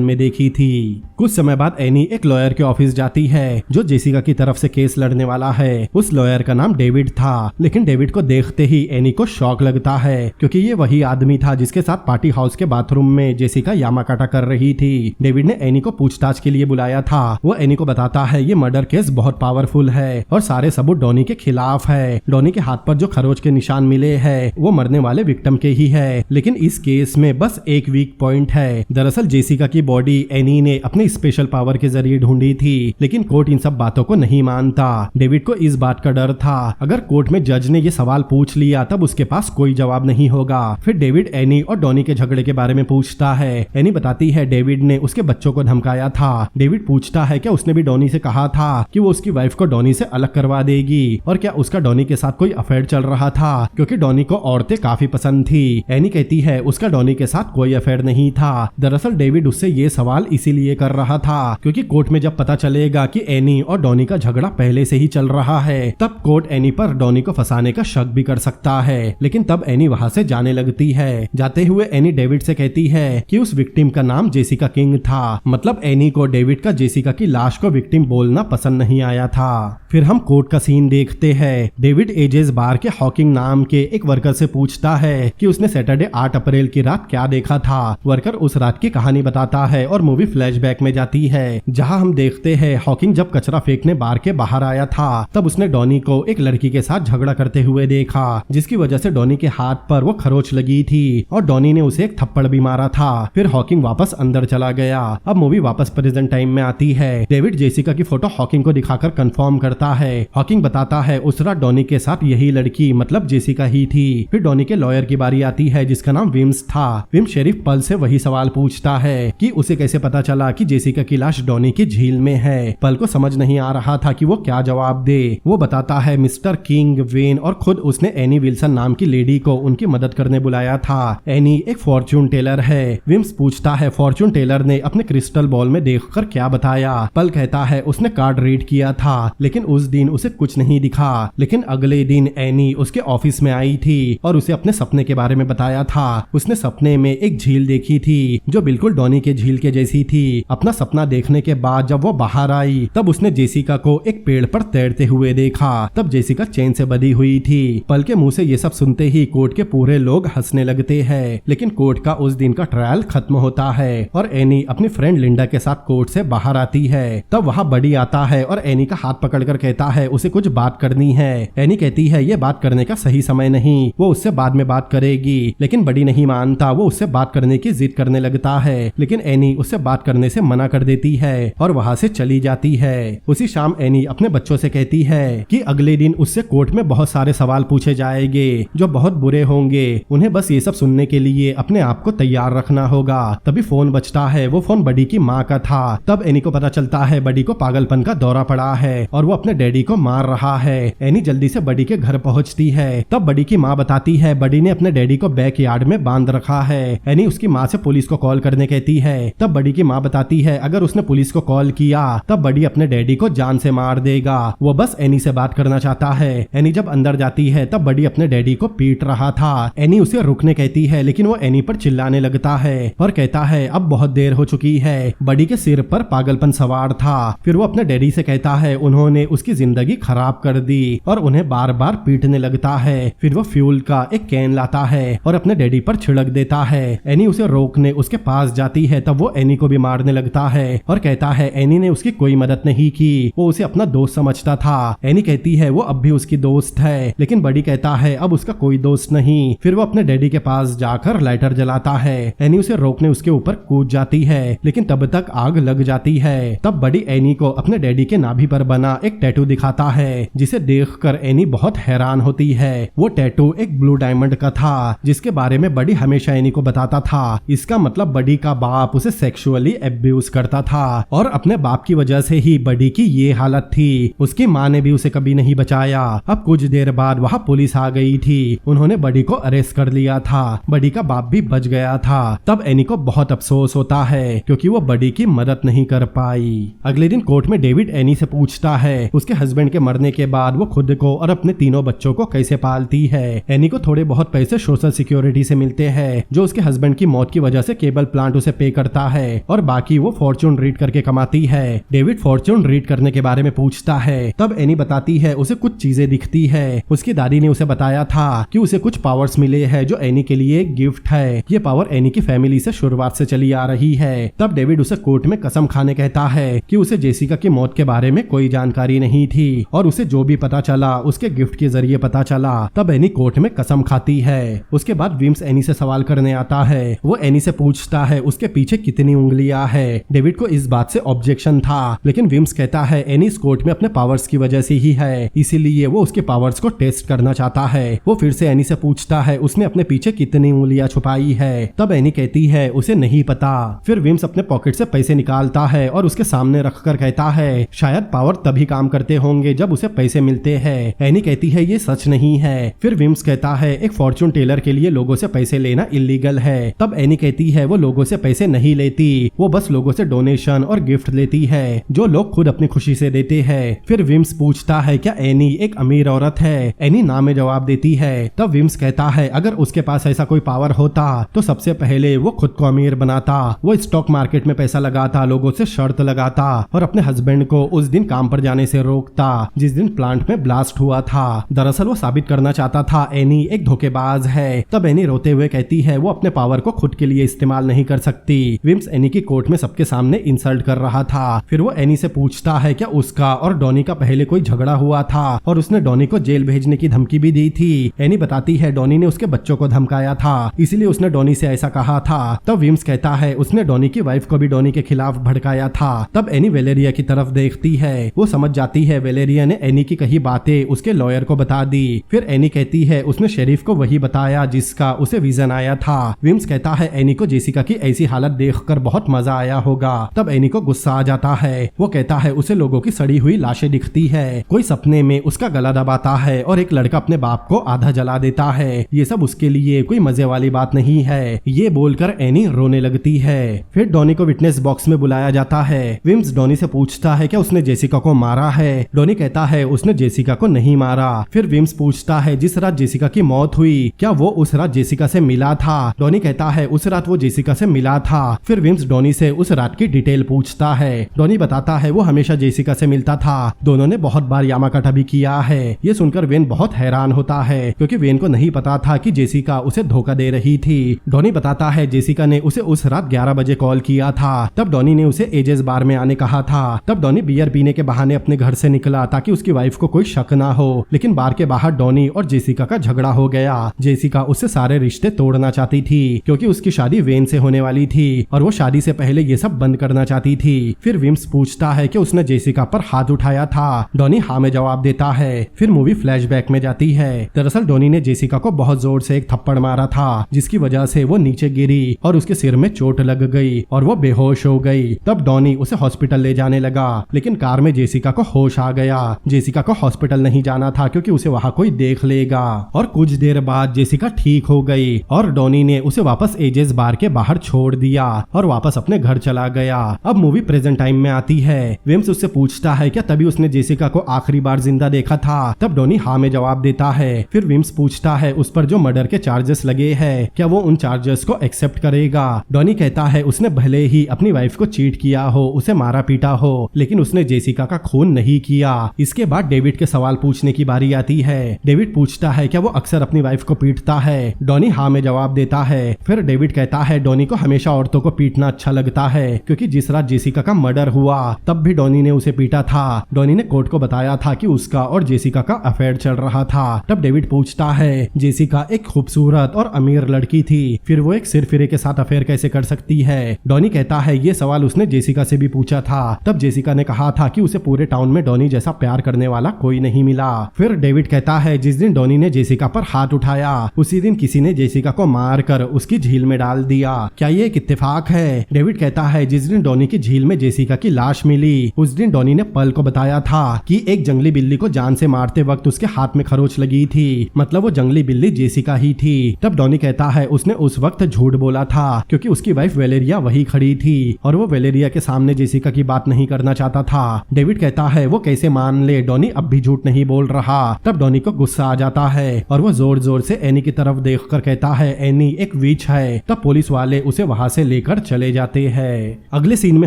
में देखी थी। कुछ समय बाद एनी एक लॉयर के ऑफिस जाती है जो जेसिका की तरफ से केस लड़ने वाला है। उस लॉयर का नाम डेविड था, लेकिन डेविड को देखते ही एनी को शॉक लगता है क्योंकि ये वही आदमी था जिसके साथ पार्टी हाउस के बाथरूम में जेसिका यामाकाटा कर रही थी। डेविड ने एनी को पूछताछ के लिए बुलाया था। वो एनी को बताता है ये मर्डर केस बहुत पावरफुल है और सारे सबूत डॉनी के खिलाफ है। डॉनी के हाथ पर जो खरोच के निशान मिले हैं वो मरने वाले विक्टिम के ही है, लेकिन इस केस में बस एक वीक पॉइंट है। दरअसल जेसिका की बॉडी एनी ने अपने स्पेशल पावर के जरिए ढूंढी थी, लेकिन कोर्ट इन सब बातों को नहीं मानता। डेविड को इस बात का डर था अगर कोर्ट में जज ने ये सवाल पूछ लिया तब उसके पास कोई जवाब नहीं होगा। फिर डेविड एनी और डॉनी के झगड़े के बारे में पूछता है। एनी बताती है डेविड ने उसके बच्चों को धमकाया था। डेविड पूछता है क्या उसने भी डॉनी से कहा था कि वो उसकी वाइफ को डॉनी से अलग करवा देगी, और क्या उसका डॉनी के साथ कोई अफेयर चल रहा था क्योंकि डॉनी को औरतें काफी पसंद थी। एनी कहती है उसका डॉनी के साथ कोई अफेयर नहीं था। दरअसल डेविड उससे ये सवाल इसीलिए कर रहा था क्योंकि कोर्ट में जब पता चलेगा कि एनी और डॉनी का झगड़ा पहले से ही चल रहा है तब कोर्ट एनी पर डॉनी को फंसाने का शक भी कर सकता है। लेकिन तब एनी वहां से जाने लगती है। जाते हुए एनी डेविड से कहती है कि उस विक्टिम का नाम जेसिका किंग था। मतलब एनी को डेविड का जेसिका की लाश को विक्टिम बोलना पसंद नहीं आया था। फिर हम कोर्ट का सीन देखते हैं। डेविड एजेस बार के हॉकिंग नाम के एक वर्कर से पूछता है कि उसने सैटरडे 8 अप्रैल की रात क्या देखा था। वर्कर उस रात की कहानी बताता है और मूवी फ्लैशबैक में जाती है जहां हम देखते हैं हॉकिंग जब कचरा फेंकने बार के बाहर आया था तब उसने डॉनी को एक लड़की के साथ झगड़ा करते हुए देखा, जिसकी वजह से डॉनी के हाथ पर वो खरोच लगी थी और डॉनी ने उसे एक थप्पड़ भी मारा था। फिर हॉकिंग वापस अंदर चला गया। अब मूवी वापस प्रेजेंट टाइम में आती है। डेविड जेसिका की फोटो हॉकिंग को दिखाकर कंफर्म करता है। हॉकिंग बताता है उस रात डॉनी के साथ यही लड़की मतलब जेसिका ही थी। फिर डॉनी के लॉयर की बारी आती है जिसका नाम विम्स था। विम शेरिफ पल से वही सवाल पूछता है कि उसे कैसे पता चला कि जेसिका की लाश डॉनी की झील में है। पल को समझ नहीं आ रहा था कि वो क्या जवाब दे। वो बताता है मिस्टर किंग, वेन और खुद उसने एनी विल्सन नाम की लेडी को उनकी मदद करने बुलाया था। एनी एक फॉर्च्यून टेलर है। विम्स पूछता है फॉर्च्यून टेलर ने अपने क्रिस्टल बॉल में देखकर क्या बताया। पल कहता है उसने कार्ड रीड किया था लेकिन उस दिन उसे कुछ नहीं दिखा। लेकिन अगले दिन एनी उसके ऑफिस में आई थी और उसे अपने सपने के बारे में बताया था। उसने सपने में एक झील देखी थी जो बिल्कुल डॉनी के झील के जैसी थी। अपना सपना देखने के बाद जब वो बाहर आई तब उसने जेसिका को एक पेड़ पर तैरते हुए देखा। तब जेसिका चेन से बंधी हुई थी। पल के मुंह से ये सब सुनते ही कोर्ट के पूरे लोग हंसने लगते हैं। लेकिन कोर्ट का उस दिन का ट्रायल खत्म होता है और एनी अपनी फ्रेंड लिंडा के साथ कोर्ट से बाहर आती है। तब वहाँ बडी आता है और एनी का हाथ पकड़कर कहता है उसे कुछ बात करनी है। एनी कहती है ये बात करने का सही समय नहीं, वो उससे बाद में बात करेगी। लेकिन बडी नहीं मानता। वो उससे बात करने की जिद करने लगता है लेकिन एनी उससे बात करने से मना कर देती है और वहाँ से चली जाती है। उसी शाम एनी अपने बच्चों से कहती है कि अगले दिन उससे कोर्ट में बहुत सारे सवाल पूछे जाएंगे जो बहुत बुरे होंगे। उन्हें बस ये सब सुनने के लिए अपने आप को तैयार रखना होगा। तभी फोन बजता है। वो फोन बडी की माँ का था। तब एनी को पता चलता है बडी को पागलपन का दौरा पड़ा है और वो अपने डैडी को मार रहा है। एनी जल्दी से बडी के घर पहुंचती है। तब बडी की माँ बताती है बडी ने अपने डैडी को बैकयार्ड में बांध रखा है। एनी उसकी माँ से पुलिस को कॉल करने कहती है। तब बडी की माँ बताती है अगर उसने पुलिस को कॉल किया तब बडी अपने डैडी को जान से मार देगा। वो बस एनी से बात करना चाहता है। एनी जब अंदर जाती है तब बडी अपने डैडी को पीट रहा था। एनी उसे रुकने कहती है लेकिन वो एनी पर चिल्लाने लगता है और कहता है अब बहुत देर हो चुकी है। बडी के सिर पर पागलपन सवार था। फिर वो अपने डैडी से कहता है उन्होंने उसकी जिंदगी खराब कर दी और उन्हें बार बार पीटने लगता है। फिर वो फ्यूल का एक कैन लाता है और अपने डैडी पर छिड़क देता है। एनी उसे रोकने उसके पास जाती है तब वो एनी को भी मारने लगता है और कहता है एनी ने उसकी कोई मदद नहीं की, वो उसे अपना दोस्त समझता था। एनी कहती है वो अब भी उसकी दोस्त है लेकिन बडी कहता है अब उसका कोई दोस्त नहीं। फिर वो अपने डैडी के पास जाकर लाइटर जलाता है। एनी उसे रोकने उसके ऊपर कूद जाती है लेकिन तब तक आग लग जाती है। तब बडी एनी को अपने डैडी के नाभि पर बना एक टैटू दिखाता है जिसे देखकर एनी बहुत हैरान होती है। वो टैटू एक ब्लू डायमंड का था जिसके बारे में बडी हमेशा एनी को बताता था। इसका मतलब बडी का बाप उसे सेक्सुअली अब्यूज करता था और अपने बाप की वजह से ही बडी की ये हालत थी। उसकी माँ ने भी उसे कभी नहीं बचाया। अब कुछ देर बाद वहाँ पुलिस आ गई थी। उन्होंने बडी को अरेस्ट कर लिया था। बडी का बाप भी बच गया था। तब एनी को बहुत अफसोस होता है क्योंकि वो बडी की मदद नहीं कर पाई। अगले दिन कोर्ट में डेविड एनी से पूछता है उसके हस्बैंड के मरने के बाद वो खुद को और अपने तीनों बच्चों को कैसे पालती है। एनी को थोड़े बहुत पैसे सोशल सिक्योरिटी से मिलते हैं जो उसके हस्बैंड की मौत की वजह से केबल प्लांट उसे पे करता है और बाकी वो फॉर्च्यून रीड करके कमाती है। डेविड फॉर्च्यून रीड करने के बारे में पूछता है। तब एनी बताती है उसे कुछ चीजें दिखती है। उसकी दादी ने उसे बताया था कि उसे कुछ पावर्स मिले हैं जो एनी के लिए एक गिफ्ट है। ये पावर एनी की फैमिली से शुरुआत से चली आ रही है। तब डेविड उसे कोर्ट में कसम खाने कहता है कि उसे जेसिका की मौत के बारे में कोई जानकारी नहीं थी और उसे जो भी पता चला उसके गिफ्ट के जरिए पता चला। तब एनी कोर्ट में कसम खाती है। उसके बाद विम्स एनी से सवाल करने आता है। वो एनी से पूछता है उसके पीछे कितनी उंगलियां है। डेविड को इस बात से ऑब्जेक्शन था लेकिन विम्स कहता है एनी इस कोर्ट में अपने पावर्स की वजह से ही है, इसीलिए वो उसके पावर्स को टेस्ट करना चाहता है। वो फिर से एनी से पूछता है उसने अपने पीछे कितनी उंगलियां छुपाई है। तब एनी कहती है उसे नहीं पता। फिर विम्स अपने पॉकेट से पैसे निकालता है और उसके सामने रखकर कहता है शायद पावर तभी काम करते होंगे जब उसे पैसे मिलते हैं। एनी कहती है ये सच नहीं है। फिर विम्स कहता है एक फॉर्च्यून टेलर के लिए लोगों से पैसे लेना इलीगल है। तब एनी कहती है वो लोगों से पैसे नहीं लेती, वो बस लोगों से डोनेशन और गिफ्ट लेती है जो लोग खुद अपनी खुशी से देते हैं। फिर विम्स पूछता है क्या एनी एक अमीर औरत है। एनी ना में जवाब देती है। तब विम्स कहता है अगर उसके पास ऐसा कोई पावर होता तो सबसे पहले वो खुद को अमीर बनाता। वो स्टॉक मार्केट में पैसा लगाता, लोगों से शर्त लगाता और अपने हस्बैंड को उस दिन काम पर जाने से रोकता जिस दिन प्लांट में ब्लास्ट हुआ था। दरअसल वो साबित करना चाहता था एनी एक धोखेबाज है। तब एनी रोते हुए कहती है वो अपने पावर को खुद के लिए इस्तेमाल नहीं कर सकती। विम्स एनी की कोर्ट में सबके सामने इंसल्ट कर रहा था। फिर वो एनी से पूछता है क्या उसका और डॉनी का पहले कोई झगड़ा हुआ था और उसने डॉनी को जेल भेजने की धमकी भी दी थी। एनी बताती है डॉनी ने उसके बच्चों को धमकाया था इसलिए उसने डॉनी से ऐसा कहा था। तब विम्स कहता है उसने डॉनी की वाइफ को भी डॉनी के खिलाफ भड़काया था। तब एनी वेलेरिया की तरफ देखती है। वो समझ जाती है वेलेरिया ने एनी की कही बातें उसके लॉयर को बता दी। फिर एनी कहती है उसने शेरिफ को वही बताया जिसका उसे विजन आया था। विम्स कहता है एनी को जेसिका की ऐसी हालत देखकर बहुत मजा आया होगा। तब एनी को गुस्सा आ जाता है। वो कहता है उसे लोगों की सड़ी हुई लाशें दिखती है, कोई सपने में उसका गला दबाता है और एक लड़का अपने बाप को आधा जला देता है। ये सब उसके लिए कोई मजे वाली बात नहीं है। ये बोलकर एनी रोने लगती है। फिर डॉनी को विटनेस बॉक्स में बुलाया जाता है। विम्स डॉनी से पूछता है क्या उसने जेसिका को मारा है। डॉनी कहता है उसने जेसिका को नहीं मारा। फिर विम्स पूछता है जिस रात जेसिका की मौत हुई क्या वो उस रात जेसिका से मिला था। डॉनी कहता है उस रात वो जेसिका से मिला था। फिर विम्स डॉनी से उस रात की डिटेल पूछता है। डॉनी बताता है वो हमेशा जेसिका से मिलता था, दोनों ने बहुत बार यामाकाटा भी किया है। ये सुनकर वेन बहुत हैरान होता है क्योंकि वेन को नहीं पता था कि जेसिका उसे धोखा दे रही थी। डॉनी बताता है जेसिका ने उसे उस रात 11 बजे कॉल किया था। तब डॉनी ने उसे एजेस बार में आने कहा था। तब डॉनी बियर पीने के बहाने अपने घर से निकला ताकि उसकी वाइफ को कोई शक ना हो, लेकिन बार के बाहर डॉनी और जेसिका का झगड़ा हो गया। जेसिका उससे सारे रिश्ते तोड़ना चाहती थी क्योंकि उसकी शादी वेन से होने वाली थी और वो शादी से पहले ये सब बंद करना चाहती थी। फिर विम्स पूछता है कि उसने जेसिका पर हाथ उठाया था। डॉनी हाँ में जवाब देता है। फिर मूवी फ्लैशबैक में जाती है। दरअसल डॉनी ने जेसिका को बहुत जोर से एक थप्पड़ मारा था जिसकी वजह से वो नीचे गिरी और उसके सिर में चोट लग गई और वो बेहोश हो गई। तब डॉनी उसे हॉस्पिटल ले जाने लगा लेकिन कार में जेसिका को होश आ गया। जेसिका को हॉस्पिटल नहीं जाना था क्योंकि उसे वहाँ कोई देख लेगा। और कुछ देर बाद जेसिका ठीक हो गई और डॉनी ने उसे वापस एजेस बार के बाहर छोड़ दिया और वापस अपने घर चला गया। अब मूवी प्रेजेंट टाइम में आती है। विम्स उससे पूछता है क्या तभी उसने जेसिका को आखिरी बार जिंदा देखा था। तब डॉनी हाँ में जवाब देता है। फिर विम्स पूछता है उस पर जो मर्डर के चार्जेस लगे हैं क्या वो उन चार्जेस को एक्सेप्ट करेगा। डॉनी कहता है उसने भले ही अपनी वाइफ को चीट किया हो, उसे मारा पीटा हो, लेकिन उसने जेसिका का खून नहीं किया। इसके बाद डेविड के सवाल पूछने की बारी आती है। डेविड पूछता है क्या वो अक्सर अपनी वाइफ को पीटता है। डॉनी हाँ में जवाब देता है। फिर डेविड कहता है डॉनी को हमेशा औरतों को पीटना अच्छा लगता है क्योंकि जिस रात जेसिका का मर्डर हुआ तब भी डॉनी ने उसे पीटा था। डॉनी ने कोर्ट को बताया था कि उसका और जेसिका का अफेयर चल रहा था। तब डेविड पूछता है जेसिका एक खूबसूरत और अमीर लड़की थी, फिर वो एक सिरफिरे के साथ अफेयर कैसे कर सकती है। डॉनी कहता है ये सवाल उसने जेसिका से भी पूछा था। तब जेसिका ने कहा था कि उसे पूरे टाउन में डॉनी जैसा प्यार करने वाला कोई नहीं मिला। फिर डेविड कहता है जिस दिन डॉनी ने जेसिका पर हाथ उठाया उसी दिन किसी ने जेसिका को मारकर उसकी झील में डाल दिया। क्या ये एक इत्तेफाक है? डेविड कहता है जिस दिन डॉनी की झील में जेसिका की लाश मिली उस दिन डॉनी ने पल को बताया था कि एक जंगली बिल्ली को जान से मारते वक्त उसके हाथ में खरोच लगी थी, मतलब वो जंगली बिल्ली जेसिका ही थी। तब डॉनी कहता है उसने उस वक्त झूठ बोला था क्योंकि उसकी वाइफ वेलेरिया वही खड़ी थी और वो वेलेरिया के सामने जेसिका की बात नहीं करना चाहता था। डेविड कहता है वो कैसे मान ले, डॉनी अब भी झूठ नहीं बोल रहा। तब डॉनी को गुस्सा आ जाता है और वो जोर जोर से एनी की तरफ देखकर कहता है एनी एक विच है। तब पुलिस वाले उसे वहां से लेकर चले जाते हैं। अगले सीन में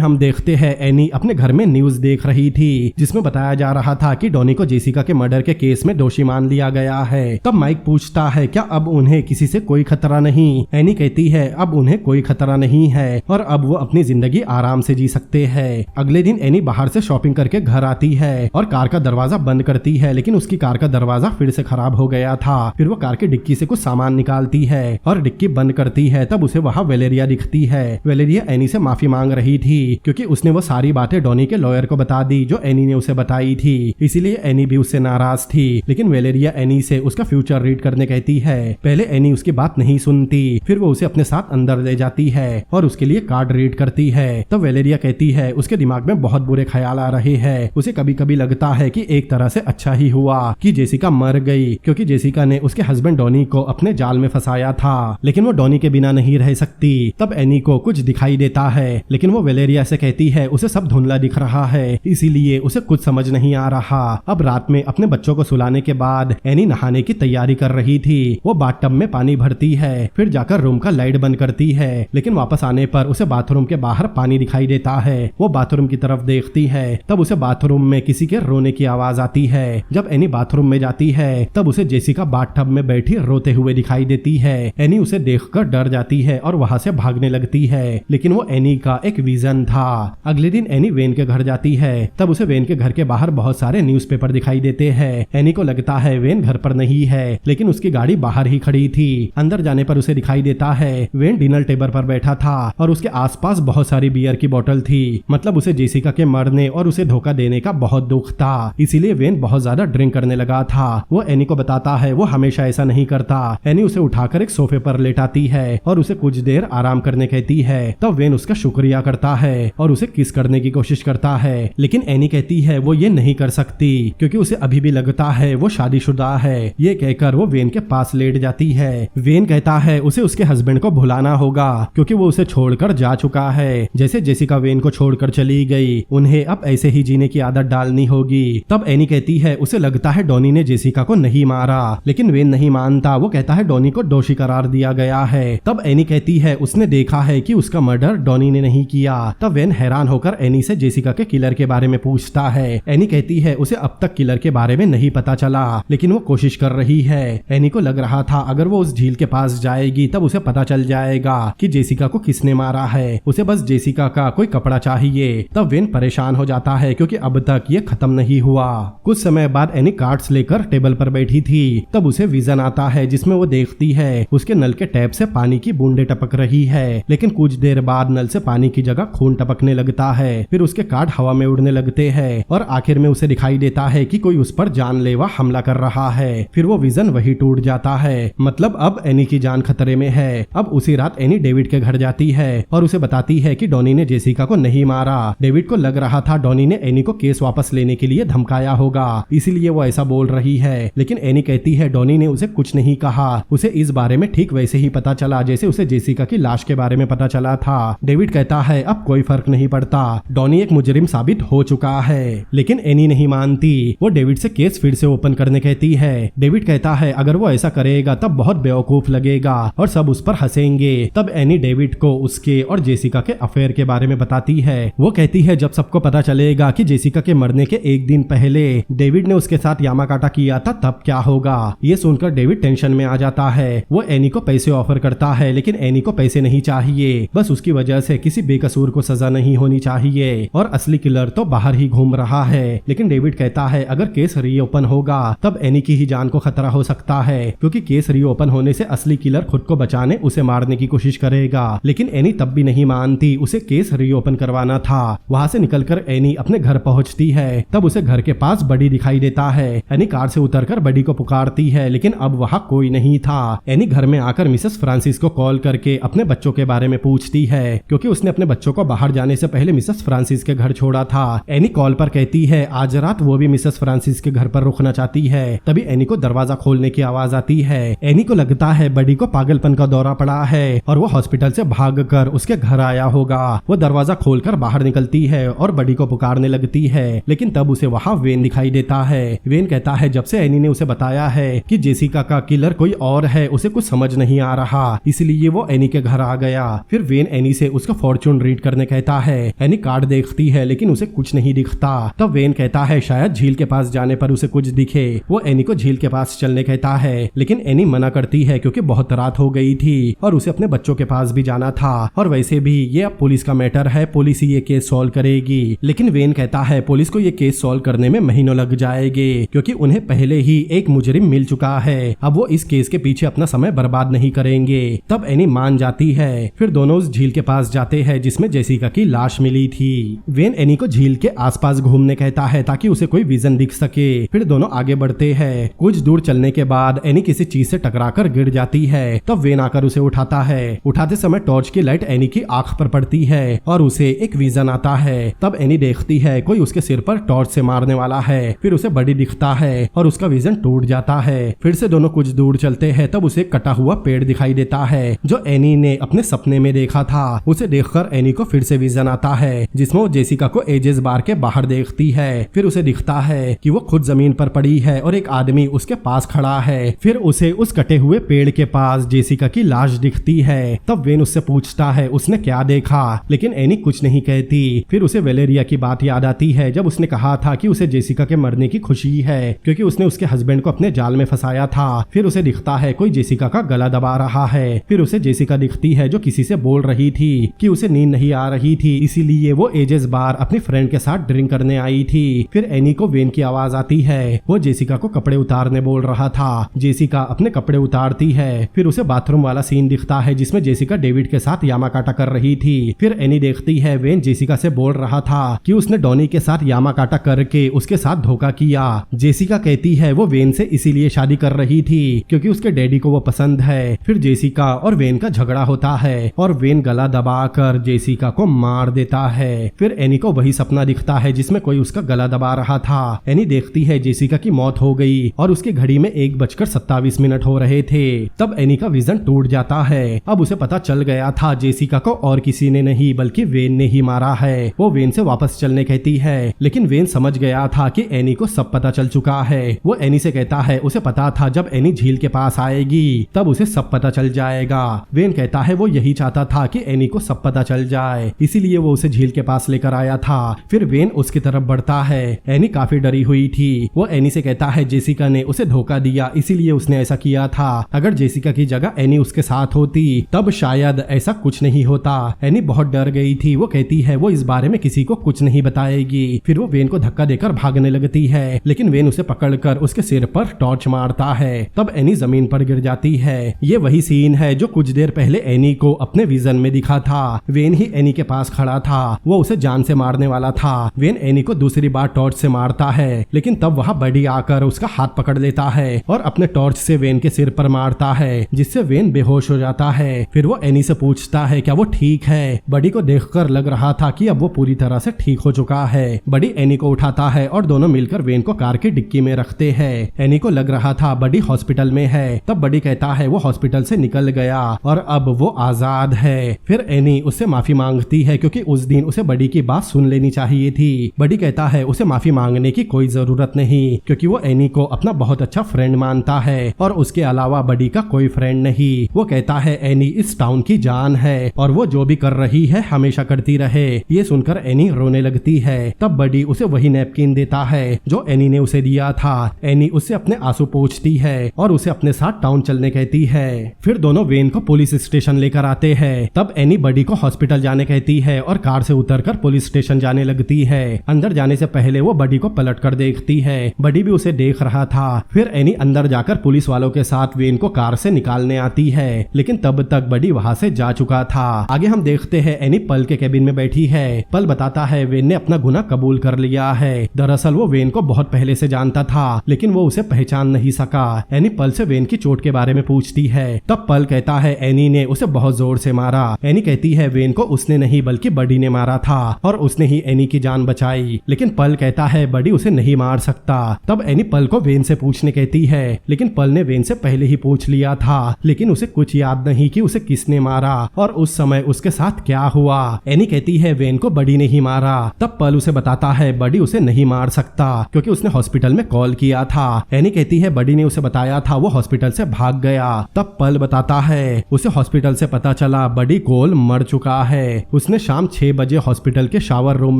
हम देखते हैं एनी अपने घर में न्यूज देख रही थी जिसमें बताया जा रहा था कि डॉनी को जेसिका के मर्डर के केस में दोषी मान लिया गया है। तब माइक पूछता है क्या अब उन्हें किसी से कोई खतरा नहीं? एनी कहती है अब उन्हें कोई खतरा नहीं है और अब वो अपनी जिंदगी आराम से जी सकते हैं। अगले दिन एनी बाहर से शॉपिंग करके घर आती है और कार का दरवाजा बंद करती है लेकिन उसकी कार का दरवाजा फिर से खराब हो गया था। फिर वो कार की डिक्की से कुछ सामान निकालती है और डिक्की बंद करती है। तब उसे वहाँ वेलेरिया दिखती है। वेलेरिया एनी से माफी मांग रही थी क्योंकि उसने वो सारी बातें डॉनी के लॉयर को बता दी जो एनी ने उसे बताई थी, इसीलिए एनी भी उससे नाराज थी। लेकिन वेलेरिया एनी से उसका फ्यूचर रीड करने कहती है। पहले एनी उसकी बात नहीं सुनती, फिर वो उसे अपने साथ अंदर ले जाती है और उसके लिए कार्ड रीड करती है। तब वेलेरिया कहती है उसके दिमाग में बहुत बुरे ख्याल आ रहे हैं। उसे कभी कभी लगता है कि एक तरह से अच्छा ही हुआ कि जेसिका मर गई क्योंकि जेसिका ने उसके हस्बैंड डॉनी को अपने जाल में फंसाया था, लेकिन वो डॉनी के बिना नहीं रह सकती। तब एनी को कुछ दिखाई देता है लेकिन वो वेलेरिया से कहती है उसे सब धुंधला दिख रहा है, इसीलिए उसे कुछ समझ नहीं आ रहा। अब रात में अपने बच्चों को सुलाने के बाद एनी नहाने की तैयारी कर रही थी। वो बाथटब में पानी भरती है, फिर जाकर रूम का लाइट बंद करती है, लेकिन वापस आने पर उसे बाथरूम के बाहर पानी दिखाई देता है। वो बाथरूम की तरफ देखती है, तब उसे बाथरूम में किसी के रोने की आवाज आती है। जब एनी बाथरूम में जाती है तब उसे जेसिका बाथटब में बैठी रोते हुए दिखाई देती है। एनी उसे देखकर डर जाती है और वहां से भागने लगती है, लेकिन वो एनी का एक विजन था। अगले दिन एनी वेन के घर जाती है, तब उसे वेन के घर के बाहर बहुत सारे न्यूज़पेपर दिखाई देते हैं। एनी को लगता है वेन घर पर नहीं है, लेकिन उसकी गाड़ी बाहर ही खड़ी थी। अंदर जाने पर उसे दिखाई देता है वेन डिनर टेबल पर बैठा था और उसके आसपास बहुत सारी बियर की बोतल थी, मतलब उसे जेसिका के मरने और उसे धोखा देने का बहुत दुख था, इसीलिए वेन बहुत ज्यादा ड्रिंक करने लगा था। वो एनी को बताता है वो हमेशा ऐसा नहीं करता। एनी उसे उठाकर एक सोफे पर लेटाती है और उसे कुछ देर आराम करने कहती है। तब वेन उसका शुक्रिया करता है और उसे किस करने की कोशिश करता है, लेकिन एनी कहती है वो ये नहीं कर सकती क्योंकि उसे अभी भी लगता है वो शादीशुदा है। ये कहकर वो वेन के पास लेट जाती है। वेन कहता है उसे उसके हस्बैंड को भुलाना होगा क्योंकि वो उसे छोड़कर जा चुका है। जैसे जेसिका वेन को छोड़कर चली गई, उन्हें अब ऐसे ही जीने की आदत डालनी होगी। तब एनी कहती है उसे लगता है डॉनी ने जेसिका को नहीं मारा, लेकिन वेन नहीं मानता। वो कहता है डॉनी को दोषी करार दिया गया है। तब एनी कहती है उसने देखा है कि उसका मर्डर डॉनी ने नहीं किया। तब वेन हैरान होकर एनी से जेसिका के किलर के बारे में पूछता है। एनी कहती है उसे अब तक किलर के बारे में नहीं पता चला, लेकिन वो कोशिश कर रही है। एनी को लग रहा था अगर वो उस झील के पास जाएगी तब उसे पता चल जाएगा कि जेसिका को किसने मारा है। उसे बस जेसिका का कोई कपड़ा चाहिए। तब वेन परेशान हो जाता है क्योंकि अब तक ये खत्म नहीं हुआ। कुछ समय बाद एनी कार्ड्स लेकर टेबल पर बैठी थी। तब उसे विजन आता है जिसमें वो देखती है उसके नल के टैप से पानी की बूंदे टपक रही है, लेकिन कुछ देर बाद नल से पानी की जगह खून टपकने लगता है। फिर उसके कार्ड हवा में उड़ने लगते हैं और आखिर में उसे दिखाई देता है कि कोई उस पर जानलेवा हमला कर रहा है। फिर वो विजन वही टूट जाता है, मतलब अब एनी की जान खतरे में है। अब उसी रात एनी डेविड के घर जाती है और उसे बताती है कि डॉनी ने जेसिका को नहीं मारा। डेविड को लग रहा था डॉनी ने एनी को केस वापस लेने के लिए धमकाया होगा, इसीलिए वो ऐसा बोल रही है, लेकिन एनी कहती है डॉनी ने उसे कुछ नहीं कहा। उसे इस बारे में ठीक वैसे ही पता चला जैसे उसे जेसिका की लाश के बारे में पता चला था। डेविड कहता है अब कोई फर्क नहीं पड़ता, डॉनी एक मुजरिम साबित हो चुका है, लेकिन एनी नहीं मानती। वो डेविड से केस फिर से ओपन करने कहती है। डेविड कहता है अगर वो ऐसा करेगा तब बहुत बेवकूफ लगेगा और सब उस पर हंसेंगे। तब एनी डेविड को उसके और जेसिका के अफेयर के बारे में बताती है। वो कहती है जब सबको पता चलेगा कि जेसिका के मरने के एक दिन पहले डेविड ने उसके साथ यामाकाटा किया था तब क्या होगा। ये सुनकर डेविड टेंशन में आ जाता है। वो एनी को पैसे ऑफर करता है, लेकिन एनी को पैसे नहीं चाहिए, बस उसकी वजह से किसी बेकसूर को सजा नहीं होनी चाहिए और असली किलर तो बाहर ही घूम रहा है। लेकिन डेविड कहता है अगर केस रीओपन होगा तब एनी की ही जान को खतरा हो सकता है, क्योंकि केस रीओपन होने से असली किलर खुद को बचाने उसे मारने की कोशिश करेगा। लेकिन एनी तब भी नहीं मानती, उसे केस रीओपन करवाना था। वहां से निकलकर एनी अपने घर पहुंचती पहुंचती है तब उसे घर के पास बडी दिखाई देता है। एनी कार से उतरकर बडी को पुकारती है लेकिन अब वहां कोई नहीं था। एनी घर में आकर मिसेस फ्रांसिस को कॉल करके अपने बच्चों के बारे में पूछती है क्योंकि उसने अपने बच्चों को बाहर जाने से पहले मिसेस फ्रांसिस के घर छोड़ा था। एनी कॉल पर कहती है आज रात वो भी मिसेस फ्रांसिस के घर पर रुकना चाहती है। तभी एनी को दरवाजा खोलने की आवाज आती है। एनी को लगता है बडी को पागलपन का दौरा पड़ा है और वो हॉस्पिटल से भागकर उसके घर आया होगा। वो दरवाजा खोलकर बाहर निकलती है और बडी को पुकारने लगती है लेकिन तब उसे वहां वेन दिखाई देता है। वेन कहता है जब से एनी ने उसे बताया है कि जेसिका का किलर कोई और है उसे कुछ समझ नहीं आ रहा, इसलिए वो एनी के घर आ गया। फिर वेन एनी से उसका फॉर्चून रीड करने कहता है। एनी कार्ड देखती है लेकिन उसे कुछ नहीं दिखता। तब वेन कहता है शायद झील के पास जाने पर उसे कुछ दिखे। वो एनी को झील के पास चलने कहता है लेकिन एनी मना करती है क्योंकि बहुत रात हो गई थी और उसे अपने बच्चों के पास भी जाना था और वैसे भी ये अब पुलिस का मैटर है, पुलिस ही ये केस सॉल्व करेगी। लेकिन वेन कहता है पुलिस को ये केस सॉल्व करने में महीनों लग जाएंगे क्योंकि उन्हें पहले ही एक मुजरिम मिल चुका है, अब वो इस केस के पीछे अपना समय बर्बाद नहीं करेंगे। तब एनी मान जाती है। फिर दोनों उस झील के पास जाते हैं जिसमें जेसिका की लाश मिली थी। वेन एनी को झील के आसपास घूमने कहता है ताकि उसे कोई विजन दिख सके। फिर दोनों आगे बढ़ते हैं। कुछ दूर चलने के बाद एनी किसी चीज से टकराकर गिर जाती है। तब वेन आकर उसे उठाता है। उठाते समय टॉर्च की लाइट एनी की आंख पर पड़ती है और उसे एक विजन आता है। तब एनी देखती है कोई उसके सिर पर टॉर्च से मारने वाला है। फिर उसे बडी दिखता है और उसका विजन टूट जाता है। फिर से दोनों कुछ दूर चलते हैं तब उसे कटा हुआ पेड़ दिखाई देता है जो एनी ने अपने सपने में देखा था। उसे देखकर एनी को फिर से विजन आता है जिसमें वो जेसिका को एजेस बार के बाहर देखती है। फिर उसे दिखता है कि वो खुद जमीन पर पड़ी है और एक आदमी उसके पास खड़ा है। फिर उसे उस कटे हुए पेड़ के पास जेसिका की लाश दिखती है। तब वेन उससे पूछता है उसने क्या देखा, लेकिन एनी कुछ नहीं कहती। फिर उसे वेलेरिया की बात याद आती है जब उसने कहा था कि उसे जेसिका के मरने की खुशी है क्योंकि उसने उसके हस्बैंड को अपने जाल में फंसाया था। फिर उसे दिखता है कोई जेसिका का गला दबा रहा है। फिर उसे जेसिका दिखती है जो किसी से बोल रही थी कि उसे नींद नहीं आ रही थी, इसीलिए वो एजेस बार अपनी फ्रेंड के साथ ड्रिंक करने आई थी। फिर एनी को वेन की आवाज आती है। वो जेसिका को कपड़े उतारने बोल रहा था। जेसिका अपने कपड़े उतारती है। फिर उसे बाथरूम वाला सीन दिखता है जिसमें जेसिका डेविड के साथ यामाकाटा कर रही थी। फिर एनी देखती है वेन जेसिका से बोल रहा था कि उसने डॉनी के साथ यामाकाटा करके उसके साथ धोखा किया। जेसिका कहती है वो वेन से इसीलिए शादी कर रही थी क्योंकि उसके डैडी को वो पसंद है। फिर जेसिका और वेन का झगड़ा होता है और वेन गला दबाकर जेसिका को मार देता है। फिर एनी को वही सपना दिखता है जिसमें कोई उसका गला दबा रहा था। एनी देखती है जेसिका की मौत हो गई और उसकी घड़ी में 1:27 हो रहे थे। तब एनी का विजन टूट जाता है। अब उसे पता चल गया था जेसिका को और किसी ने नहीं बल्कि वेन ने ही मारा है। वो वेन से वापस चलने कहती है लेकिन वेन समझ गया था कि एनी को सब पता चल चुका है। वो एनी से कहता है उसे पता था जब एनी झील के पास आएगी तब उसे सब पता चल जाएगा। वेन कहता है वो यही चाहता था कि एनी को सब पता चल जाए, इसीलिए वो उसे झील के पास लेकर आया था। फिर वेन उसकी तरफ बढ़ता है। एनी काफी डरी हुई थी। वो एनी से कहता है जेसिका ने उसे धोखा दिया इसीलिए उसने ऐसा किया था। अगर जेसिका की जगह एनी उसके साथ होती तब शायद ऐसा कुछ नहीं होता। एनी बहुत डर गई थी। वो कहती है वो इस बारे में किसी को कुछ नहीं बताएगी। फिर वो वेन को धक्का देकर भागने लगती है लेकिन वेन उसे पकड़कर उसके सिर पर टॉर्च मारता है। तब एनी जमीन पर गिर जाती है। ये वही सीन है जो कुछ देर पहले एनी को अपने विजन में दिखा था। वेन ही एनी के पास खड़ा था। वो उसे जान से मारने वाला था। वेन एनी को दूसरी बार टॉर्च से मारता है लेकिन तब वहाँ बडी आकर उसका हाथ पकड़ लेता है और अपने टॉर्च से वेन के सिर पर मारता है जिससे वेन बेहोश हो जाता है। फिर वो एनी से पूछता है क्या वो ठीक है। बडी को देखकर लग रहा था कि अब वो पूरी तरह से ठीक हो चुका है। बडी एनी को उठाता है और दोनों मिलकर वेन को कार की डिक्की में रखते हैं। एनी को लग रहा था बडी हॉस्पिटल में है। तब बडी कहता है वो हॉस्पिटल से निकल गया और अब वो आजाद है। फिर एनी उससे माफी मांगती है क्योंकि उस दिन उसे बडी की बात सुन लेनी चाहिए थी। बडी कहता है उसे माफी मांगने की कोई जरूरत नहीं क्योंकि वो एनी को अपना बहुत अच्छा फ्रेंड मानता है और उसके अलावा बडी का कोई फ्रेंड नहीं। वो कहता है एनी इस टाउन की जान है और वो जो भी कर रही है हमेशा करती रहे। ये सुनकर एनी रोने लगती है। तब बडी उसे वही नैपकिन देता है जो एनी ने उसे दिया था। एनी उससे अपने आंसू पोंछती है और उसे अपने साथ टाउन चलने कहती है। फिर दोनों वेन को पुलिस स्टेशन लेकर आते हैं। तब एनी बडी को हॉस्पिटल जाने कहती है और कार से उतरकर पुलिस स्टेशन जाने लगती है। अंदर जाने से पहले वो बडी को पलट कर देखती है। बडी भी उसे देख रहा था। फिर एनी अंदर जाकर पुलिस वालों के साथ वेन को कार से निकालने आती है लेकिन तब तक बडी वहां से जा चुका था। आगे हम देखते हैं एनी पल के केबिन में बैठी है। पल बताता है वेन ने अपना गुनाह कबूल कबूल कर लिया है। दरअसल वो वेन को बहुत पहले से जानता था, लेकिन वो उसे पहचान नहीं सका। एनी पल से वेन की चोट के बारे में पूछती है। तब पल कहता है एनी ने उसे बहुत जोर से मारा। एनी कहती है वेन को उसने नहीं बल्कि बडी ने मारा था और उसने ही एनी की जान बचाई। लेकिन पल कहता है बडी उसे नहीं मार सकता। तब एनी पल को वेन से पूछने कहती है, लेकिन पल ने वेन से पहले ही पूछ लिया था, लेकिन उसे कुछ याद नहीं कि उसे किसने मारा और उस समय उसके साथ क्या हुआ। एनी कहती है वेन को बडी ने ही मारा। तब पल उसे बताता है बडी उसे नहीं मार सकता क्योंकि उसने हॉस्पिटल में कॉल किया था। एनी कहती है बडी ने उसे बताया था, वो हॉस्पिटल से भाग गया। तब पल बताता है उसे हॉस्पिटल से पता चला बडी कोल मर चुका है। उसने शाम 6 बजे हॉस्पिटल के शावर रूम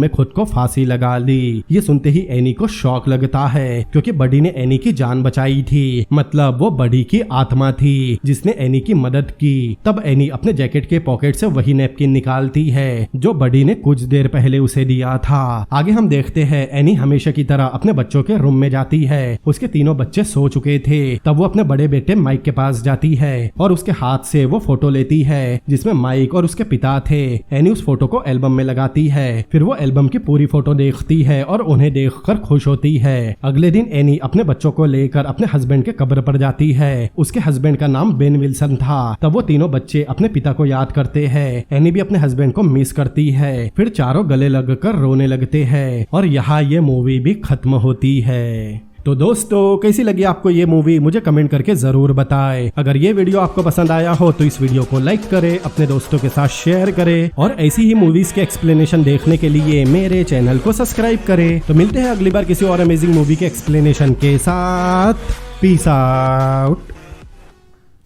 में खुद को फांसी लगा ली। ये सुनते ही एनी को शॉक लगता है क्योंकि बडी ने एनी की जान बचाई थी, मतलब वो बडी की आत्मा थी जिसने एनी की मदद की। तब एनी अपने जैकेट के पॉकेट से वही नैपकिन निकालती है जो बडी ने कुछ देर पहले उसे दिया था। आगे हम देखते हैं एनी हमेशा की तरह अपने बच्चों के रूम में जाती है। उसके तीनों बच्चे सो चुके थे। तब वो अपने बड़े बेटे माइक के पास जाती है और उसके हाथ से वो फोटो लेती है जिसमें माइक और उसके पिता थे। एनी उस फोटो को एल्बम में लगाती है। फिर वो एल्बम की पूरी फोटो देखती है और उन्हें देखकर खुश होती है। अगले दिन एनी अपने बच्चों को लेकर अपने हस्बैंड के कब्र पर जाती है। उसके हस्बैंड का नाम बेन विल्सन था। तब वो तीनों बच्चे अपने पिता को याद करते हैं। एनी भी अपने हस्बैंड को मिस करती है। फिर चारों गले लगकर रोने लगते हैं और यहाँ ये मूवी भी खत्म होती है। तो दोस्तों कैसी लगी आपको ये मूवी, मुझे कमेंट करके जरूर बताएं। अगर ये वीडियो आपको पसंद आया हो तो इस वीडियो को लाइक करें, अपने दोस्तों के साथ शेयर करें और ऐसी ही मूवीज के एक्सप्लेनेशन देखने के लिए मेरे चैनल को सब्सक्राइब करें। तो मिलते हैं अगली बार किसी और अमेजिंग मूवी के एक्सप्लेनेशन के साथ। Peace out.